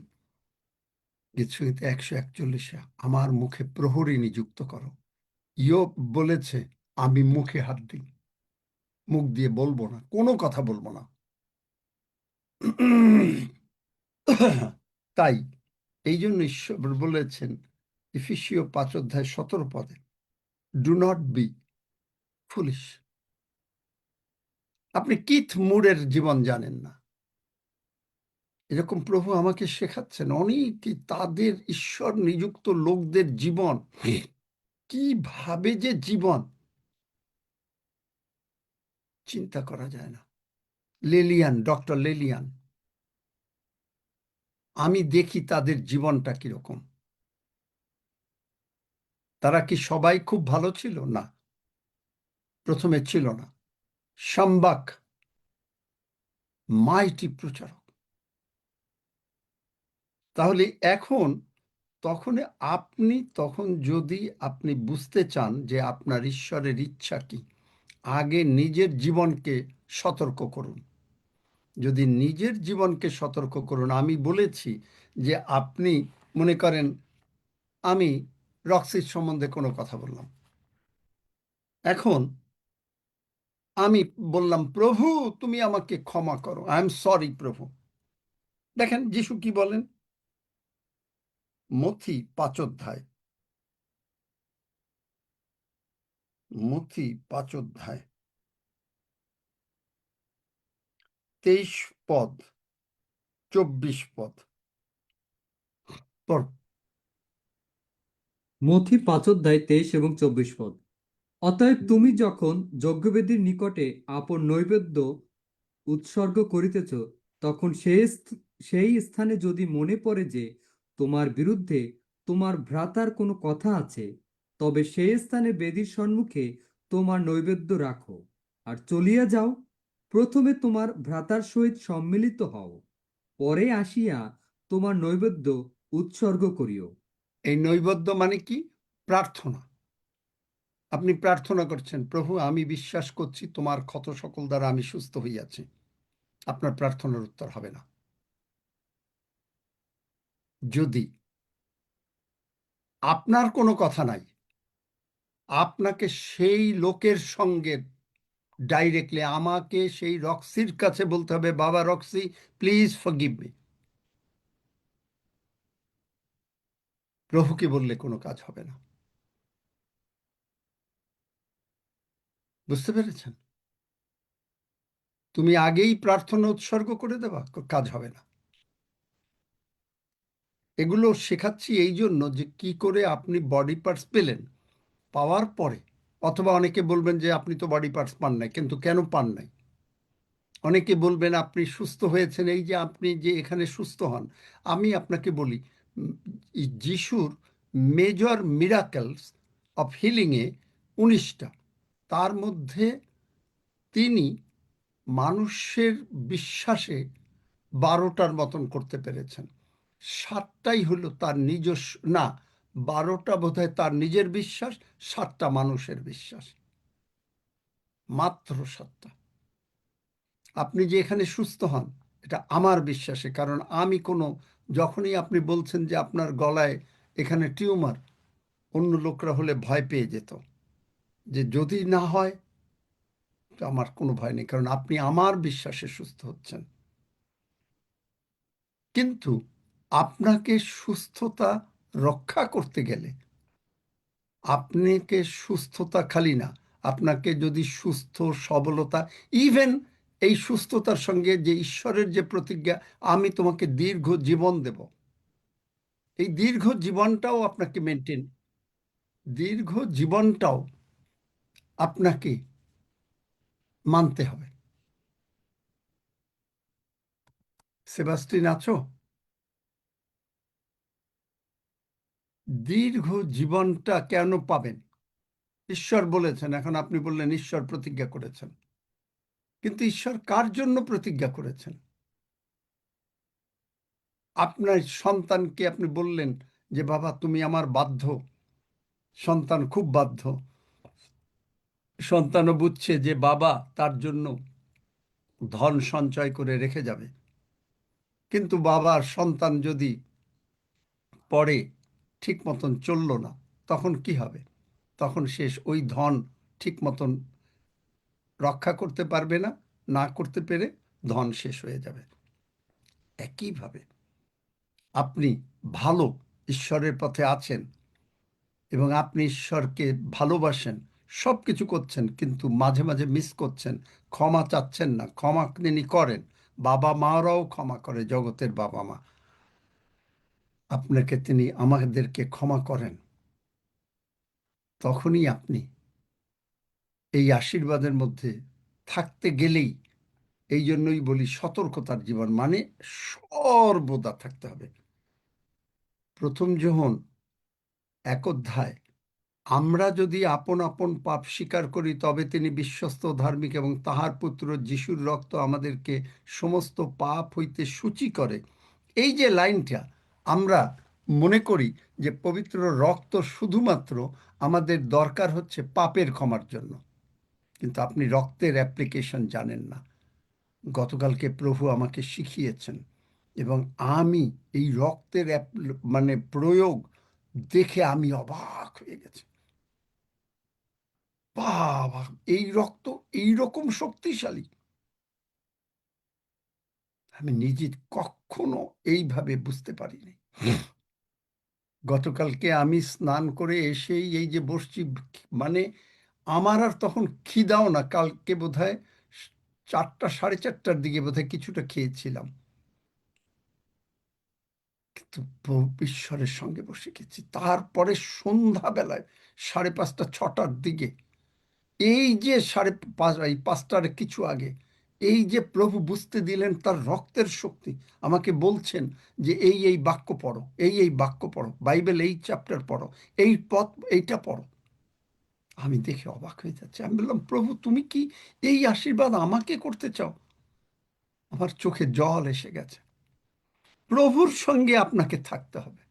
গীতসংহিতা 141, আমার মুখে প্রহরী নিযুক্ত করো। ইয়োব বলেছে আমি মুখে হাত দিই, মুখ দিয়ে বলবো না, কোনো কথা বলবো না। তাই এই জন্য ঈশ্বর বলেছেন এফেসীয় 5:17, ডু নট বি ফুলিশ। আপনি কিথ মুরের জীবন জানেন না, এরকম প্রভু আমাকে শেখাচ্ছেন অনেকে তাদের ঈশ্বর নিযুক্ত লোকদের জীবন কিভাবে যে জীবন চিন্তা করা যায় না। লেলিয়ান, ডক্টর লেলিয়ান, আমি দেখি তাদের জীবনটা কিরকম। তারা কি সবাই খুব ভালো ছিল? না, প্রথমে ছিল না। শাম্বাক মাইটি প্রচারক। তাহলে এখন তখন তখন যদি আপনি বুঝতে চান যে আপনার ঈশ্বরের ইচ্ছা কি, আগে নিজের জীবনকে সতর্ক করুন। যদি নিজের জীবনকে সতর্ক করুন, আমি বলেছি যে আপনি মনে করেন আমি রক্সির সম্বন্ধে কোনো কথা বললাম, এখন আমি বললাম প্রভু তুমি আমাকে ক্ষমা করো, আই এম সরি প্রভু। দেখেন যিশু কি বলেন, মথি 5 অধ্যায়, মথি 5 অধ্যায় 23 পদ, 24 পদ পর। মথি 5:23-24 অতএব তুমি যখন যজ্ঞবেদীর নিকটে আপন নৈবেদ্য উৎসর্গ করিতেছ, তখন সেই স্থানে যদি মনে পড়ে যে তোমার বিরুদ্ধে তোমার ভ্রাতার কোনো কথা আছে, তবে সেই স্থানে বেদীর সম্মুখে তোমার নৈবেদ্য রাখো, আর চলিয়া যাও। প্রথমে তোমার ভ্রাতার সহিত সম্মিলিত হও, পরে আসিয়া তোমার নৈবেদ্য উৎসর্গ করিও। এই নৈবেদ্য মানে কি? প্রার্থনা। আপনি প্রার্থনা করছেন, প্রভু আমি বিশ্বাস করছি তোমার ক্ষত সকল দ্বারা আমি সুস্থ হইয়াছি, আপনার প্রার্থনার উত্তর হবে না যদি আপনার কোনো কথা নাই, আপনাকে সেই লোকের সঙ্গে ডাইরেক্টলি, আমাকে সেই রক্সির কাছে বলতে হবে, বাবা রক্সি প্লিজ ফরগিভ মি। প্রভুকে বললে কোনো কাজ হবে না। বুঝতে পেরেছেন? তুমি আগেই প্রার্থনা উৎসর্গ করে দেবা, কাজ হবে না। এগুলো শেখাচ্ছি এই জন্য যে কি করে আপনি বডি পার্টস পেলেন, পাওয়ার পরে, অথবা অনেকে বলবেন যে আপনি তো বডি পার্টস পান নাই, কিন্তু কেন পান নাই? অনেকে বলবেন আপনি সুস্থ হয়েছেন, এই যে আপনি যে এখানে সুস্থ হন, আমি আপনাকে বলি যিশুর মেজর মিরাকেলস অফ হিলিংয়ে 19টা, তার মধ্যে তিনি মানুষের বিশ্বাসে 12টার মতন করতে পেরেছেন। 7টাই হলো তার নিজস্ব, না 12টা বোধহয় তার নিজের বিশ্বাস, 7টা মানুষের বিশ্বাস। মাত্র 7টা। আপনি যে এখানে সুস্থ হন এটা আমার বিশ্বাসে, কারণ আমি যখনই আপনি বলছেন যে আপনার গলায় এখানে টিউমার, অন্য লোকরা হলে ভয় পেয়ে যেত যে যদি না হয়, তো আমার কোনো ভয় নেই, কারণ আপনি আমার বিশ্বাসে সুস্থ হচ্ছেন। কিন্তু আপনাকে সুস্থতা রক্ষা করতে গেলে আপনাকে সুস্থতা খালি না, আপনাকে যদি সুস্থ সবলতা, ইভেন এই সুস্থতার সঙ্গে যে ঈশ্বরের যে প্রতিজ্ঞা, আমি তোমাকে দীর্ঘ জীবন দেব, এই দীর্ঘ জীবনটাও আপনাকে দীর্ঘ জীবনটাও আপনাকে মানতে হবে। সেবাস্টিন আছো? দীর্ঘ জীবনটা কেন পাবেন? ঈশ্বর বলেছেন, এখন আপনি বললেন ঈশ্বর প্রতিজ্ঞা করেছেন, কিন্তু ঈশ্বর কার জন্য প্রতিজ্ঞা করেছেন? আপনার সন্তানকে আপনি বললেন যে বাবা তুমি আমার বাধ্য, সন্তান খুব বাধ্য, সন্তানও বুঝছে যে বাবা তার জন্য ধন সঞ্চয় করে রেখে যাবে, কিন্তু বাবার সন্তান যদি পরে ঠিক মতন চলল না, তখন কি হবে? তখন শেষ, ওই ধন ঠিক মতন রক্ষা করতে পারবে না, না করতে পেরে ধন শেষ হয়ে যাবে। একইভাবে আপনি ভালো ঈশ্বরের পথে আছেন এবং আপনি ঈশ্বরকে ভালোবাসেন, সব কিছু করছেন, কিন্তু মাঝে মাঝে মিস করছেন, ক্ষমা চাচ্ছেন না। ক্ষমা তিনি করেন, বাবা মারাও ক্ষমা করে, জগতের বাবা মা আপনাকে, তিনি আমাদেরকে ক্ষমা করেন। তখনই আপনি এই আশীর্বাদের মধ্যে থাকতে গেলেই, এই জন্যই বলি সতর্কতার জীবন, মানে সর্বদা থাকতে হবে। প্রথম যোহন 1 অধ্যায়, আমরা যদি আপন আপন পাপ স্বীকার করি তবে তিনি বিশ্বস্ত ধার্মিক এবং তাহার পুত্র যিশুর রক্ত আমাদেরকে সমস্ত পাপ হইতে সূচি করে। এই যে লাইনটা, আমরা মনে করি যে পবিত্র রক্ত শুধুমাত্র আমাদের দরকার হচ্ছে পাপের ক্ষমার জন্য, কিন্তু আপনি রক্তের অ্যাপ্লিকেশন জানেন না। গতকালকে প্রভু আমাকে শিখিয়েছেন এবং আমি এই রক্তের মানে প্রয়োগ দেখে আমি অবাক হয়ে গেছি। বাবা, এই রক্ত এইরকম শক্তিশালী, আমি নিজে কখনো এইভাবে বুঝতে পারিনি। গতকালকে আমি স্নান করে এসেই এই যে বসছি, মানে আমার আর তখন খিদাও না, কালকে বোধহয় 4টা 4:30টার দিকে বোধহয় কিছুটা খেয়েছিলাম, কিন্তু ঈশ্বরের সঙ্গে বসে গেছি। তারপরে সন্ধ্যাবেলায় 5:30 6টার দিকে, এই যে 5:30 কিছু আগে, এই যে প্রভু বুঝতে দিলেন তার রক্তের শক্তি, আমাকে বলছেন যে এই বাক্য পড়ো, এই বাক্য পড়ো, বাইবেল এই চ্যাপ্টার পড়ো, এই পথ এইটা পড়ো। আমি দেখে অবাক হয়ে যাচ্ছি। আমি বললাম, প্রভু তুমি কি এই আশীর্বাদ আমাকে করতে চাও? আমার চোখে জল এসে গেছে। প্রভুর সঙ্গে আপনাকে থাকতে হবে।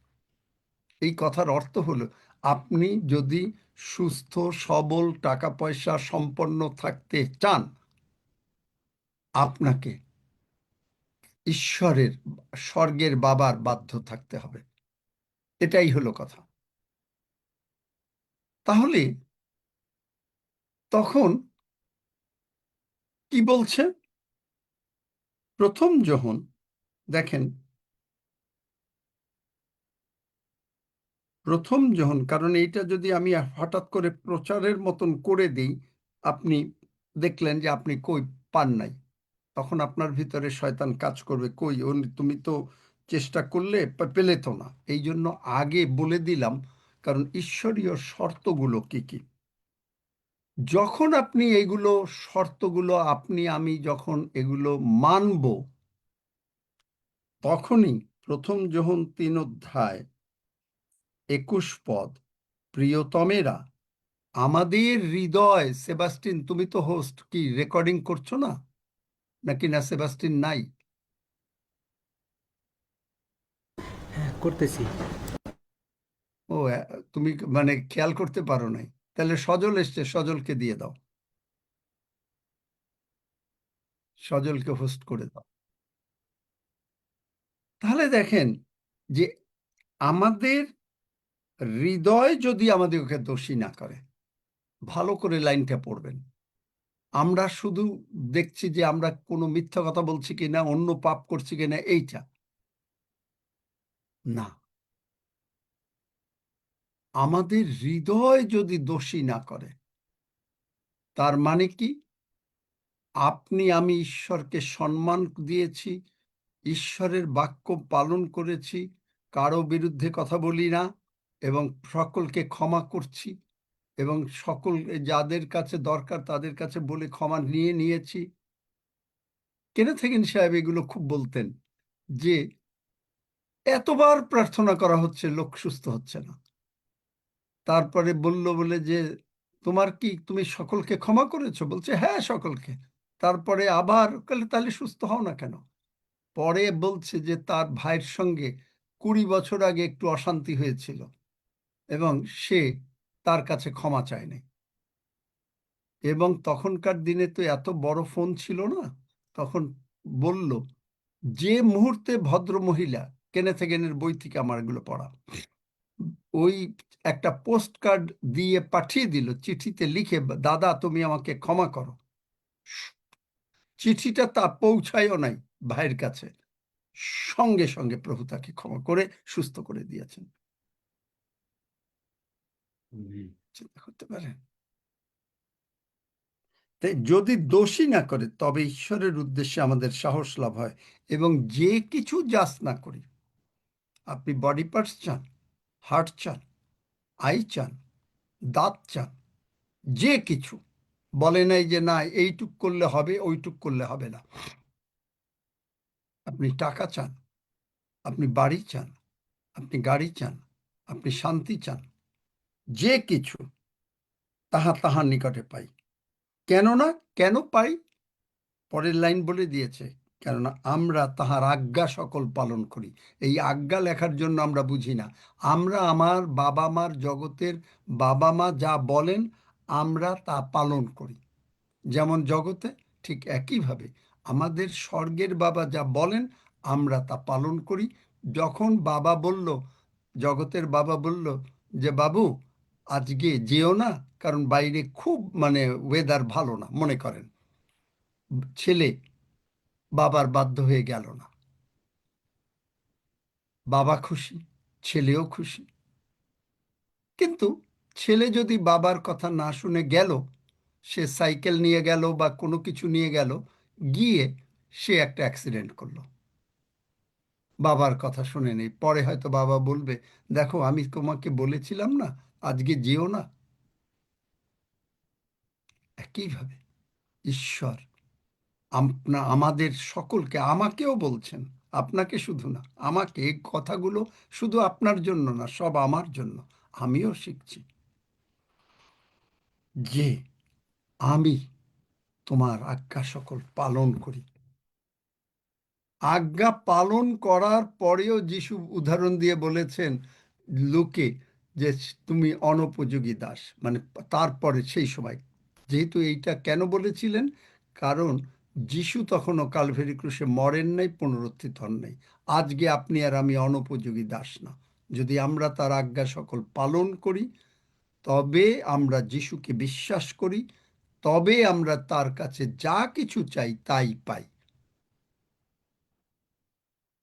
এই কথার অর্থ হলো, আপনি যদি সুস্থ সবল টাকা পয়সা সম্পন্ন থাকতে চান, আপনাকে ঈশ্বরের, স্বর্গের বাবার বাধ্য থাকতে হবে। এটাই হলো কথা। তাহলে তখন কি বলছে প্রথম যোহন? দেখেন, প্রথম যোহন, কারণ এইটা যদি আমি হঠাৎ করে প্রচারের মতন করে দিই, আপনি দেখলেন যে আপনি কই পান নাই, তখন আপনার ভিতরে শয়তান কাজ করবে, কই তুমি তো চেষ্টা করলে পেলে তো না। এই জন্য আগে বলে দিলাম, কারণ ঈশ্বরীয় শর্তগুলো কি কি। যখন আপনি এইগুলো শর্তগুলো আমি যখন এগুলো মানব, তখনই প্রথম যোহন 3 অধ্যায় 21 পদ, প্রিয়তমেরা আমাদের হৃদয়, সেবাস্টিন তুমি তো হোস্ট, কি রেকর্ডিং করছো না নাকি? না, সেবাস্টিন নাই? করতেছি। ও, তুমি মানে খেয়াল করতে পারো নাই? তাহলে সজল এসছে, সজলকে দিয়ে দাও। সজলকে হোস্ট করে দাও। তাহলে দেখেন যে আমাদের হৃদয় যদি আমাদেরকে দোষী না করে, ভালো করে লাইনটা পড়বেন, আমরা শুধু দেখছি যে আমরা কোনো মিথ্যা কথা বলছি কিনা, অন্য পাপ করছি কিনা, এইটা না। আমাদের হৃদয় যদি দোষী না করে, তার মানে কি? আপনি আমি ঈশ্বরকে সম্মান দিয়েছি, ঈশ্বরের বাক্য পালন করেছি, কারো বিরুদ্ধে কথা বলি না, এবং সকলকে ক্ষমা করছি, এবং সকল যাদের কাছে দরকার তাদের কাছে বলে ক্ষমা নিয়ে নিয়েছি। কেনেথ হেগিন সাহেব এগুলো খুব বলতেন যে এতবার প্রার্থনা করা হচ্ছে, লোক সুস্থ হচ্ছে না। তারপরে বলল বলে যে তোমার কি, তুমি সকলকে ক্ষমা করেছো? বলছে হ্যাঁ, সকলকে। তারপরে আবার তাহলে সুস্থ হও না কেন? পরে বলছে যে তার ভাইয়ের সঙ্গে 20 বছর আগে একটু অশান্তি হয়েছিল এবং সে তার কাছে ক্ষমা চায়নি। এবং তখনকার দিনে তো এত বড় ফোন ছিল না। তখন বলল যে মুহূর্তে ভদ্র মহিলা, কেনেথ হেগিনের বই থেকে আমার এগুলো পড়া, ওই একটা পোস্ট কার্ড দিয়ে পাঠিয়ে দিল, চিঠিতে লিখে, দাদা তুমি আমাকে ক্ষমা করো। চিঠিটা তা পৌঁছায়ও নাই ভাইয়ের কাছে, সঙ্গে সঙ্গে প্রভু তাকে ক্ষমা করে সুস্থ করে দিয়েছেন। চিন্তা করতে পারেন? তাই যদি দোষী না করে, তবে ঈশ্বরের উদ্দেশ্যে আমাদের সাহস লাভ হয়। এবং যে কিছু জাজ না করি, আপনি বডি পার্টস চান, হার্ট চান, আই চান, দাঁত চান, যে কিছু, বলে নাই যে না এইটুক করলে হবে, ওইটুক করলে হবে না। আপনি টাকা চান, আপনি বাড়ি চান, আপনি গাড়ি চান, আপনি শান্তি চান, যে কিছু তাহা তাহার নিকটে পাই। কেননা কেন পাই? পরের লাইন বলে দিয়েছে, কেননা আমরা তাহার আজ্ঞা সকল পালন করি। এই আজ্ঞা লেখার জন্য আমরা বুঝি না। আমরা আমার বাবা মার, জগতের বাবা মা যা বলেন আমরা তা পালন করি। যেমন জগতে, ঠিক একইভাবে আমাদের স্বর্গের বাবা যা বলেন আমরা তা পালন করি। যখন বাবা বলল, জগতের বাবা বলল যে বাবু আজকে যেও না, কারণ বাইরে খুব ওয়েদার ভালো না, মনে করেন, ছেলে বাবার বাধ্য হয়ে গেল না। বাবা খুশি, ছেলেও খুশি। কিন্তু ছেলে যদি বাবার কথা না শুনে গেল, সে সাইকেল নিয়ে গেল বা কোনো কিছু নিয়ে গেল, গিয়ে সে একটা অ্যাক্সিডেন্ট করলো, বাবার কথা শুনে নেই। পরে হয়তো বাবা বলবে, দেখো আমি তোমাকে বলেছিলাম না আজকে যেও না। একইভাবে ঈশ্বর আমাদের সকলকে, আমাকেও বলছেন, আপনাকে শুধু না, আমাকে, এই কথাগুলো শুধু আপনার জন্য না, সব আমার জন্য। আমিও শিখছি যে আমি তোমার আজ্ঞা সকল পালন করি। আজ্ঞা পালন করার পরেও যিশু উদাহরণ দিয়ে বলেছেন লোকে যে তুমি অনুপযোগী দাস, তারপরে সেই সময়, যেহেতু এইটা কেন বলেছিলেন, কারণ যিশু তখনও কালভেরি ক্রুশে মরেন নাই, পুনরুত্থিত হন নাই। আজকে আপনি আর আমি অনুপযোগী দাস না। যদি আমরা তার আজ্ঞা সকল পালন করি, তবে আমরা যিশুকে বিশ্বাস করি, তবে আমরা তার কাছে যা কিছু চাই তাই পাই।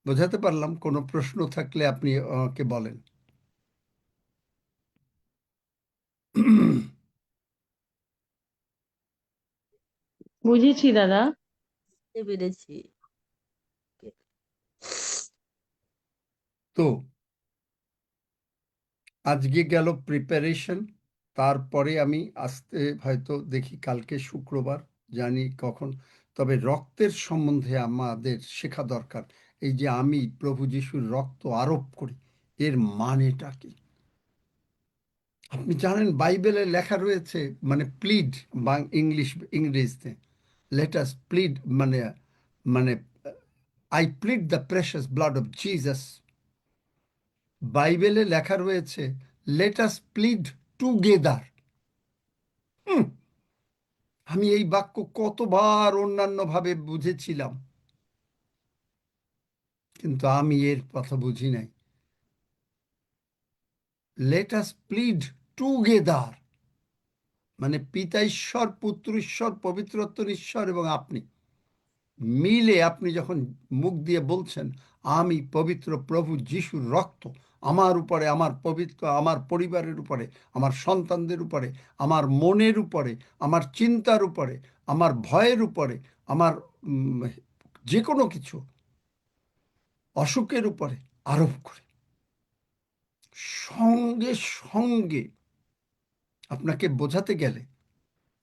বোঝাতে পারলাম? কোনো প্রশ্ন থাকলে আপনি আমাকে বলেন। বুঝেছি দাদা। বুঝতে পেরেছি। তো আজকে গেল প্রিপারেশন, তারপরে আমি আসতে হয়তো দেখি কালকে শুক্রবার, জানি কখন। তবে রক্তের সম্বন্ধে আমাদের শেখা দরকার। এই যে আমি প্রভু যিশুর রক্ত আরোপ করি, এর মানেটা কি? আপনি জানেন বাইবেলে লেখা রয়েছে, প্লিড, বা ইংরেজিতে লেটাস প্লিড, মানে I plead the precious blood of Jesus. বাইবেলে লেখা রয়েছে লেটাস প্লিড টুগেদার। আমি এই বাক্য কতবার অন্যান্য ভাবে বুঝেছিলাম, কিন্তু আমি এর কথা বুঝি নাই। লেট আস প্লিড টুগেদার, মানে পিতা ঈশ্বর, পুত্র ঈশ্বর, পবিত্রত্ব ঈশ্বর এবং আপনি মিলে আপনি যখন মুখ দিয়ে বলছেন, আমি পবিত্র প্রভু যিশুর রক্ত আমার উপরে, আমার পবিত্র, আমার পরিবারের উপরে, আমার সন্তানদের উপরে, আমার মনের উপরে, আমার চিন্তার উপরে, আমার ভয়ের উপরে, আমার যে কোনো কিছু অসুখের উপরে আরোপ করে, সঙ্গে সঙ্গে আপনাকে বোঝাতে গেলে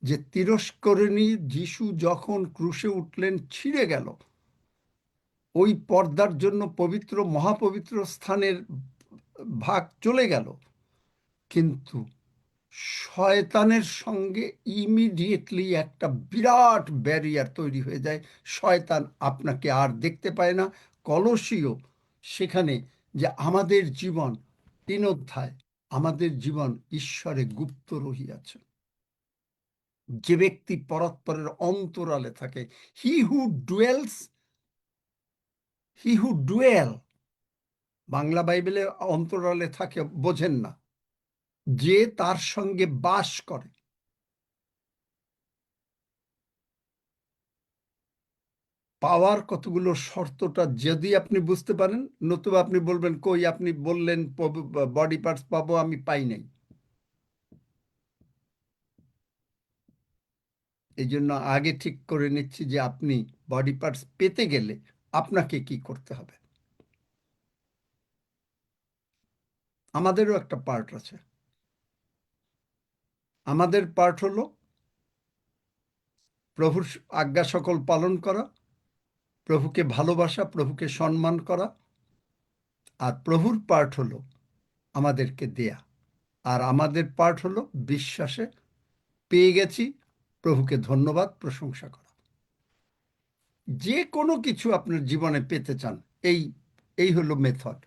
যে তিরস্করণী যিশু যখন ক্রুশে উঠলেন, ছিঁড়ে গেল, ওই পর্দার জন্য পবিত্র মহাপবিত্র স্থানের ভাগ চলে গেল, কিন্তু শয়তানের সঙ্গে ইমিডিয়েটলি একটা বিরাট ব্যারিয়ার তৈরি হয়ে যায়। শয়তান আপনাকে আর দেখতে পায় না। কলসীয় সেখানে যে আমাদের জীবন, 3 অধ্যায়, আমাদের জীবন ঈশ্বরে গুপ্ত রহিয়াছে। যে ব্যক্তি পরস্পরের অন্তরালে থাকে, হি হু ডুয়েলস, হি হু ডুয়েল, বাংলা বাইবেলে অন্তরালে থাকে বোঝেন না, যে তার সঙ্গে বাস করে। পাওয়ার কতগুলো শর্তটা যদি আপনি বুঝতে পারেন, নতুবা আপনি বলবেন কই আপনি বললেন বডি পার্টস পাবো, আমি পাই নাই। এই জন্য আগে ঠিক করে নিচ্ছি যে আপনি বডি পার্টস পেতে গেলে আপনাকে কি করতে হবে। আমাদেরও একটা পার্ট আছে। আমাদের পার্ট হলো প্রভুর আজ্ঞা সকল পালন করা, প্রভুকে ভালোবাসা, প্রভুকে সম্মান করা, আর প্রভুর পার্ট হলো আমাদেরকে দেয়া, আর আমাদের পার্ট হলো বিশ্বাসে পেয়ে গেছি, প্রভুকে ধন্যবাদ প্রশংসা করা। যে কোনো কিছু আপনার জীবনে পেতে চান, এই এই হলো মেথড,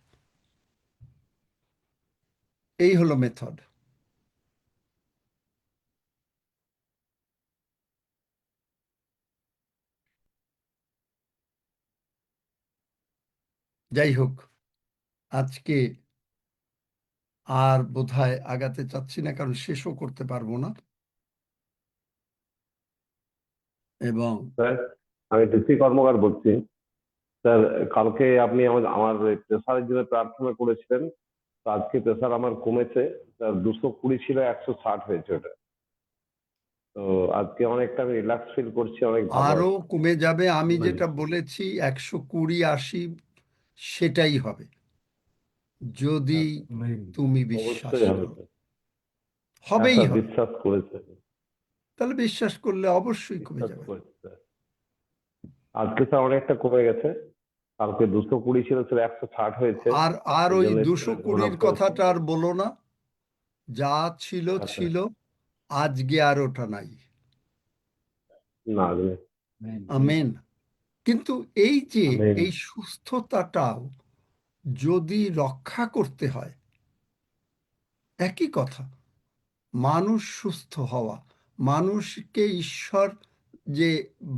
এই হলো মেথড। যাই হোক, আজকে আর বোধহয় আগাতে চাচ্ছি না, কারণ শেষও করতে পারবো না। এবং স্যার, আমি ডিসি কর্মকার বলছি। স্যার, কালকে আপনি আমার প্রেসারের জন্য প্রার্থনা করেছিলেন, তো আজকে প্রেসার আমার কমেছে স্যার, 220 ছিল, 160 হয়েছে ওটা। তো আজকে অনেকটা আমি রিল্যাক্স ফিল করছি, অনেক ভালো আরো আছে। কমে যাবে। আমি হুম। যেটা বলেছি 120-80 সেটাই হবে, যদি তুমি বিশ্বাস অবশ্যই হবে করো। স্যার। হ্যাঁ হবেই স্যার, হবে। বিশ্বাস করেছে, তাহলে বিশ্বাস করলে অবশ্যই কমে বিশ্বাস যাবে। করেছে স্যার। আজকে স্যার অনেকটা কমে গেছে, কালকে 220 ছিল স্যার, 160 হয়েছে। আর আর এই ওই জন্য 220-র কথাটা আর বলো না, যা ছিল আচ্ছা, ছিল, আজকে আর ওটা নাই। না আমেন। কিন্তু এই যে আমি এই সুস্থতাটাও যদি রক্ষা করতে হয়, একই কথা, মানুষ সুস্থ হওয়া, মানুষকে ঈশ্বর যে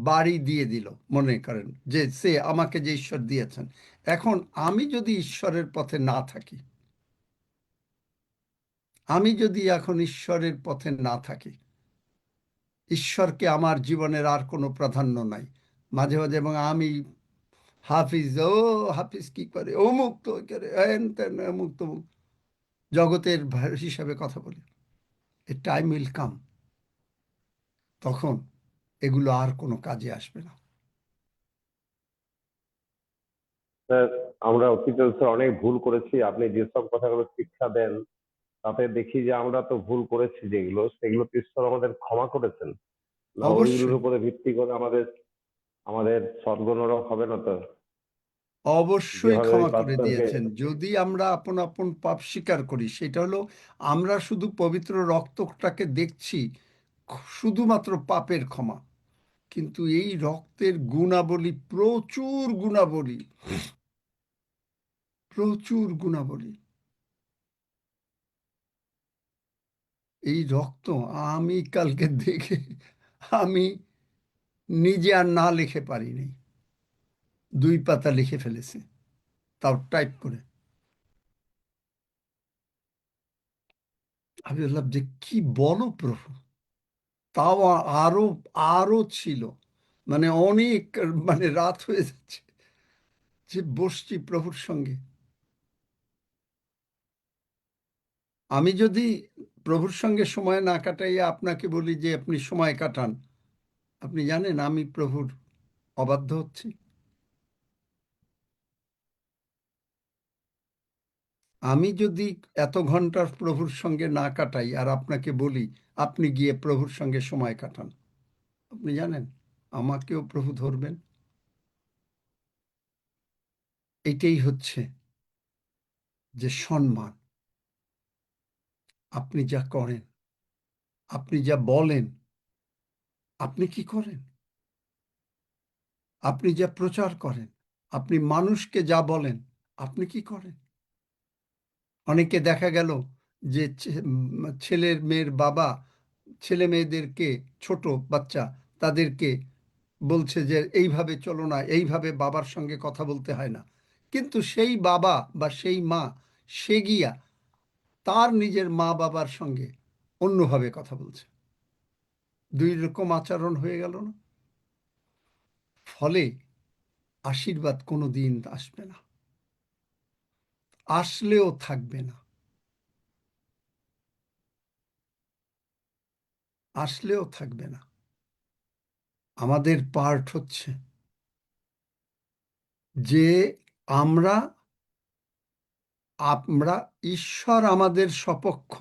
বাড়ি দিয়ে দিল, মনে করেন যে সে আমাকে যে ঈশ্বর দিয়েছেন, এখন আমি যদি ঈশ্বরের পথে না থাকি, আমি যদি এখন ঈশ্বরের পথে না থাকি, ঈশ্বরকে আমার জীবনের আর কোনো প্রাধান্য নাই, মাঝে মাঝে, এবং আমি হাফিজ, ও হাফিজ কি করে, ও মুক্ত করে, হেন তেন, অমুক তমুক জগতের হিসাবে কথা বলি, এ টাইম উইল কাম, তখন এগুলো আর কোনো কাজে আসবে না। স্যার, আমরা অতীতে স্যার অনেক ভুল করেছি, আপনি যেসব কথাগুলো শিক্ষা দেন তাতে দেখি যে আমরা তো ভুল করেছি, যেগুলো সেগুলো তো ঈশ্বর আমাদের ক্ষমা করেছেন না, ওইগুলোর অবশ্যই, উপরে ভিত্তি করে আমাদের আমাদের স্বর্গ নরক হবে না তো? অবশ্যই যেভাবে ওই ক্ষমা করে পাস্টরকে, দিয়েছেন, যদি আমরা আপন আপন পাপ স্বীকার করি। সেটা হলো, আমরা শুধু পবিত্র রক্তটাকে দেখছি শুধুমাত্র পাপের ক্ষমা, কিন্তু এই রক্তের গুণাবলী, প্রচুর গুণাবলী, প্রচুর গুণাবলী। এই রক্ত আমি কালকে দেখে আমি নিজে আর না লিখে পারিনি, 2 পাতা লিখে ফেলেছি, তাও টাইপ করে। আমি বললাম যে কি বলো প্রভু, তাও আরো আরো ছিল, মানে অনেক, মানে রাত হয়ে যাচ্ছে, যে বসছি প্রভুর সঙ্গে। আমি যদি প্রভুর সঙ্গে সময় না কাটাই আপনাকে বলি যে আপনি সময় কাটান, আপনি জানেন আমি প্রভুর অবাধ্য হচ্ছি। আমি যদি এত ঘন্টার প্রভুর সঙ্গে না কাটাই আর আপনাকে বলি আপনি গিয়ে প্রভুর সঙ্গে সময় কাটান, আপনি জানেন আমাকেও প্রভু ধরবেন। এটাই হচ্ছে যে সম্মান। আপনি যা করেন, আপনি যা বলেন, আপনি কি করেন, আপনি যা প্রচার করেন, আপনি মানুষকে যা বলেন, আপনি কি করেন। অনেকে দেখা গেল যে ছেলের মেয়ের বাবা ছেলে মেয়েদেরকে, ছোট বাচ্চা তাদেরকে বলছে যে এইভাবে চলো না, এইভাবে বাবার সঙ্গে কথা বলতে হয় না, কিন্তু সেই বাবা বা সেই মা সে গিয়া তার নিজের মা বাবার সঙ্গে অন্যভাবে কথা বলছে। 2 রকম আচরণ হয়ে গেল না? ফলে আশীর্বাদ কোনো দিন আসবে না, আসলেও থাকবে না, আসলেও থাকবে না। আমাদের পার্ট হচ্ছে যে আমরা আমরা ঈশ্বর আমাদের সপক্ষ,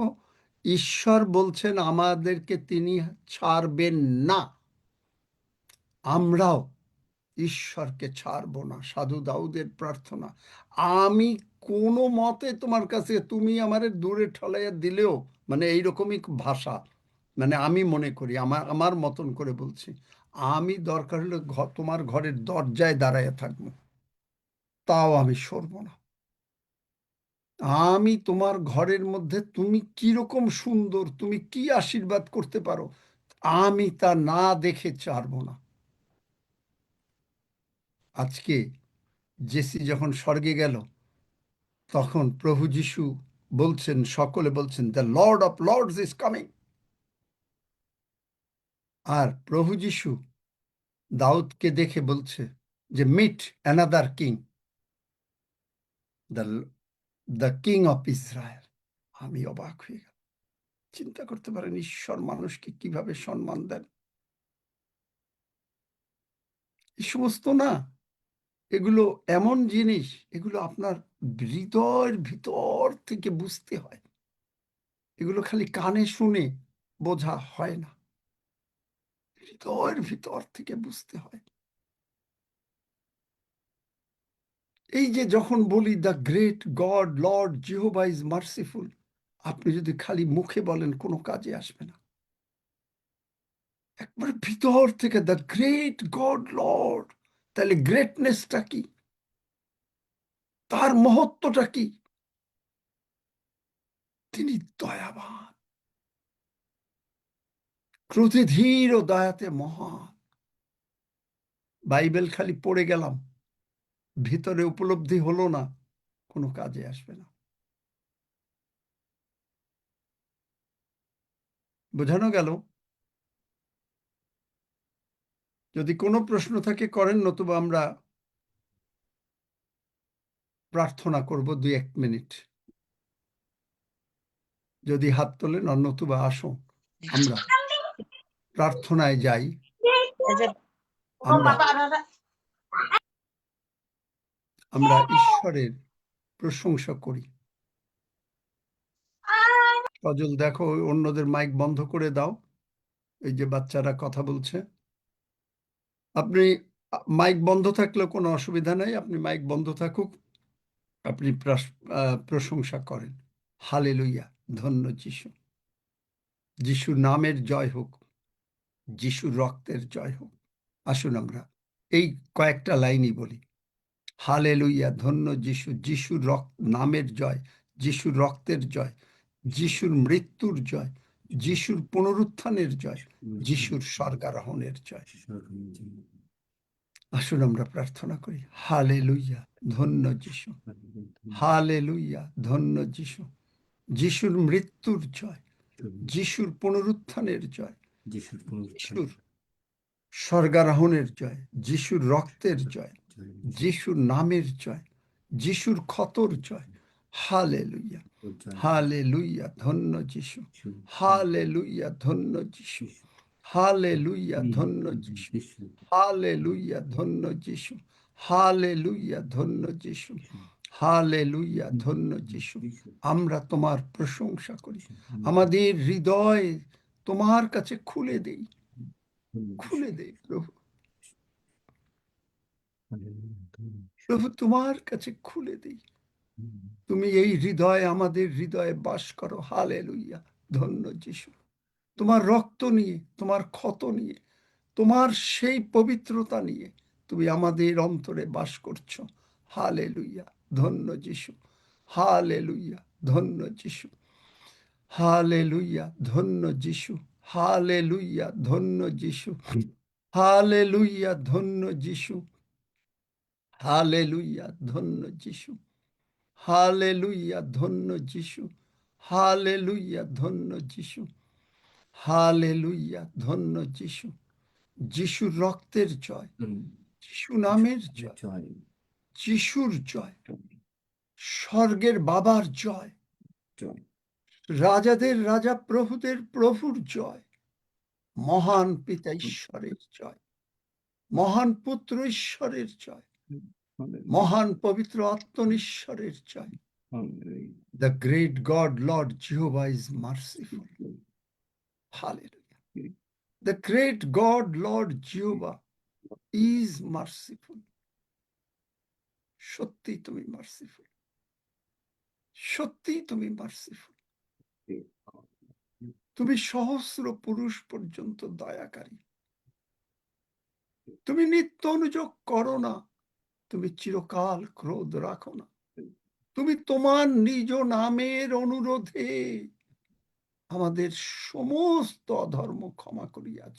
ঈশ্বর বলছেন আমাদেরকে তিনি ছাড়বেন না, আমরাও ঈশ্বরকে ছাড়বো না। সাধু দাউদের প্রার্থনা, আমি কোনো মতে তোমার কাছে, তুমি আমারে দূরে ঠলাইয়া দিলেও, মানে এইরকমই ভাষা, মানে আমি মনে করি আমার আমার মতন করে বলছি, আমি দরকার হলে তোমার ঘরের দরজায় দাঁড়াইয়া থাকবো, তাও আমি সরব না। আমি তোমার ঘরের মধ্যে তুমি কিরকম সুন্দর, তুমি কি আশীর্বাদ করতে পারো, আমি তা না দেখে ছাড়বো না। আজকে জেসি যখন স্বর্গে গেল, তখন প্রভু যিশু বলছেন, সকলে বলছেন, the Lord of Lords is coming. আর প্রভু যিশু দাউদকে দেখে বলছে যে meet another king, the the king of Israel. আমি অবাক হয়ে গেল। চিন্তা করতে পারেন ঈশ্বর মানুষকে কিভাবে সম্মান দেন। এই সমস্ত না, এগুলো এমন জিনিস, এগুলো আপনার হৃদয়ের ভিতর থেকে বুঝতে হয়। এগুলো খালি কানে শুনে বোঝা হয় না, হৃদয়ের ভিতর থেকে বুঝতে হয়। এই যে যখন বলি the great God Lord Jehovah is merciful, আপনি যদি খালি মুখে বলেন কোনো কাজে আসবে না। একবারে ভিতর থেকে দ্য গ্রেট গড লর্ড, তাহলে গ্রেটনেসটা কি, তার মহত্বটা কি? তিনি দয়াবান, ক্রোধে ধীর ও দয়াতে মহান। বাইবেল খালি পড়ে গেলাম, ভিতরে উপলব্ধি হলো না, কোনো কাজে আসবে না। বোঝানো গেল? যদি কোনো প্রশ্ন থাকে করেন, নতুবা আমরা প্রার্থনা করব 2-1 মিনিট। যদি হাত তোলেন, নতুবা আসুন আমরা প্রার্থনায় যাই, আমরা আমরা ঈশ্বরের প্রশংসা করি। সজল দেখো, অন্যদের মাইক বন্ধ করে দাও, এই যে বাচ্চারা কথা বলছে। আপনি মাইক বন্ধ থাকলেও কোনো অসুবিধা নাই, আপনি মাইক বন্ধ থাকুক, আপনি প্রশংসা করেন। হালেলুয়া, ধন্য যিশু, যিশুর নামের জয় হোক, যিশুর রক্তের জয় হোক। আসুন আমরা এই কয়েকটা লাইনই বলি, হালেলুয়া, ধন্য যিশু, যিশুর নামের জয়, যিশুর রক্তের জয়, যিশুর মৃত্যুর জয়, যিশুর পুনরুত্থানের জয়, যিশুর স্বর্গারোহণের জয়। আসুন আমরা প্রার্থনা করি। হালেলুইয়া, ধন্য যিশু। হালেলুইয়া, ধন্য যিশু। যিশুর মৃত্যুর জয়, যিশুর পুনরুত্থানের জয়, যিশুর স্বর্গারোহণের জয়, যিশুর রক্তের জয়, যিশুর নামের জয়, যিশুর ক্ষতর জয়। হালেলুইয়া, হালেলুইয়া, ধন্য যিশু। হালেলুইয়া, ধন্য যিশু। হালেলুইয়া, ধন্য যিশু। হালেলুইয়া, ধন্য যিশু। হালেলুইয়া, ধন্য যিশু। হালেলুইয়া, ধন্য যিশু। আমরা তোমার প্রশংসা করি, আমাদের হৃদয় তোমার কাছে খুলে দেই, খুলে দেই প্রভু। প্রভু তোমার কাছে খুলে দেই, তুমি এই হৃদয়ে, আমাদের হৃদয়ে বাস করো। হালেলুইয়া, ধন্য যিশু। তোমার রক্ত নিয়ে, তোমার ক্ষত নিয়ে, তোমার সেই পবিত্রতা নিয়ে তুমি আমাদের অন্তরে বাস করছো। হালেলুইয়া, ধন্য যিশু। হালেলুইয়া, ধন্য যিশু। হালেলুইয়া, ধন্য যিশু। হালেলুইয়া, ধন্য যিশু। হালেলুইয়া, ধন্য যিশু। হালেলুইয়া, ধন্য যিশু। হালেলুইয়া, ধন্য যিশু। হালেলুইয়া, ধন্য যিশু। হালেলুইয়া, ধন্য যিশু। যিশুর রক্তের জয়, যিশু নামের জয়, যিশুর জয়, স্বর্গের বাবার জয়, রাজাদের রাজা, প্রভুদের প্রভুর জয়, মহান পিতা ঈশ্বরের জয়, মহান পুত্র ঈশ্বরের জয়, মহান পবিত্র আত্মনিশ্বরের জয়। The great God, Lord Jehovah is merciful. Hallelujah. The great God, Lord Jehovah is merciful. সত্যি তুমি মার্সিফুল, সত্যি তুমি মার্সিফুল। তুমি সহস্র পুরুষ পর্যন্ত দয়াকারী। তুমি নিত্য অনুযোগ করো না, তুমি চিরকাল ক্রোধ রাখো না। তুমি তোমার নিজ নামের অনুরোধে আমাদের সমস্ত অধর্ম ক্ষমা করিয়াছ,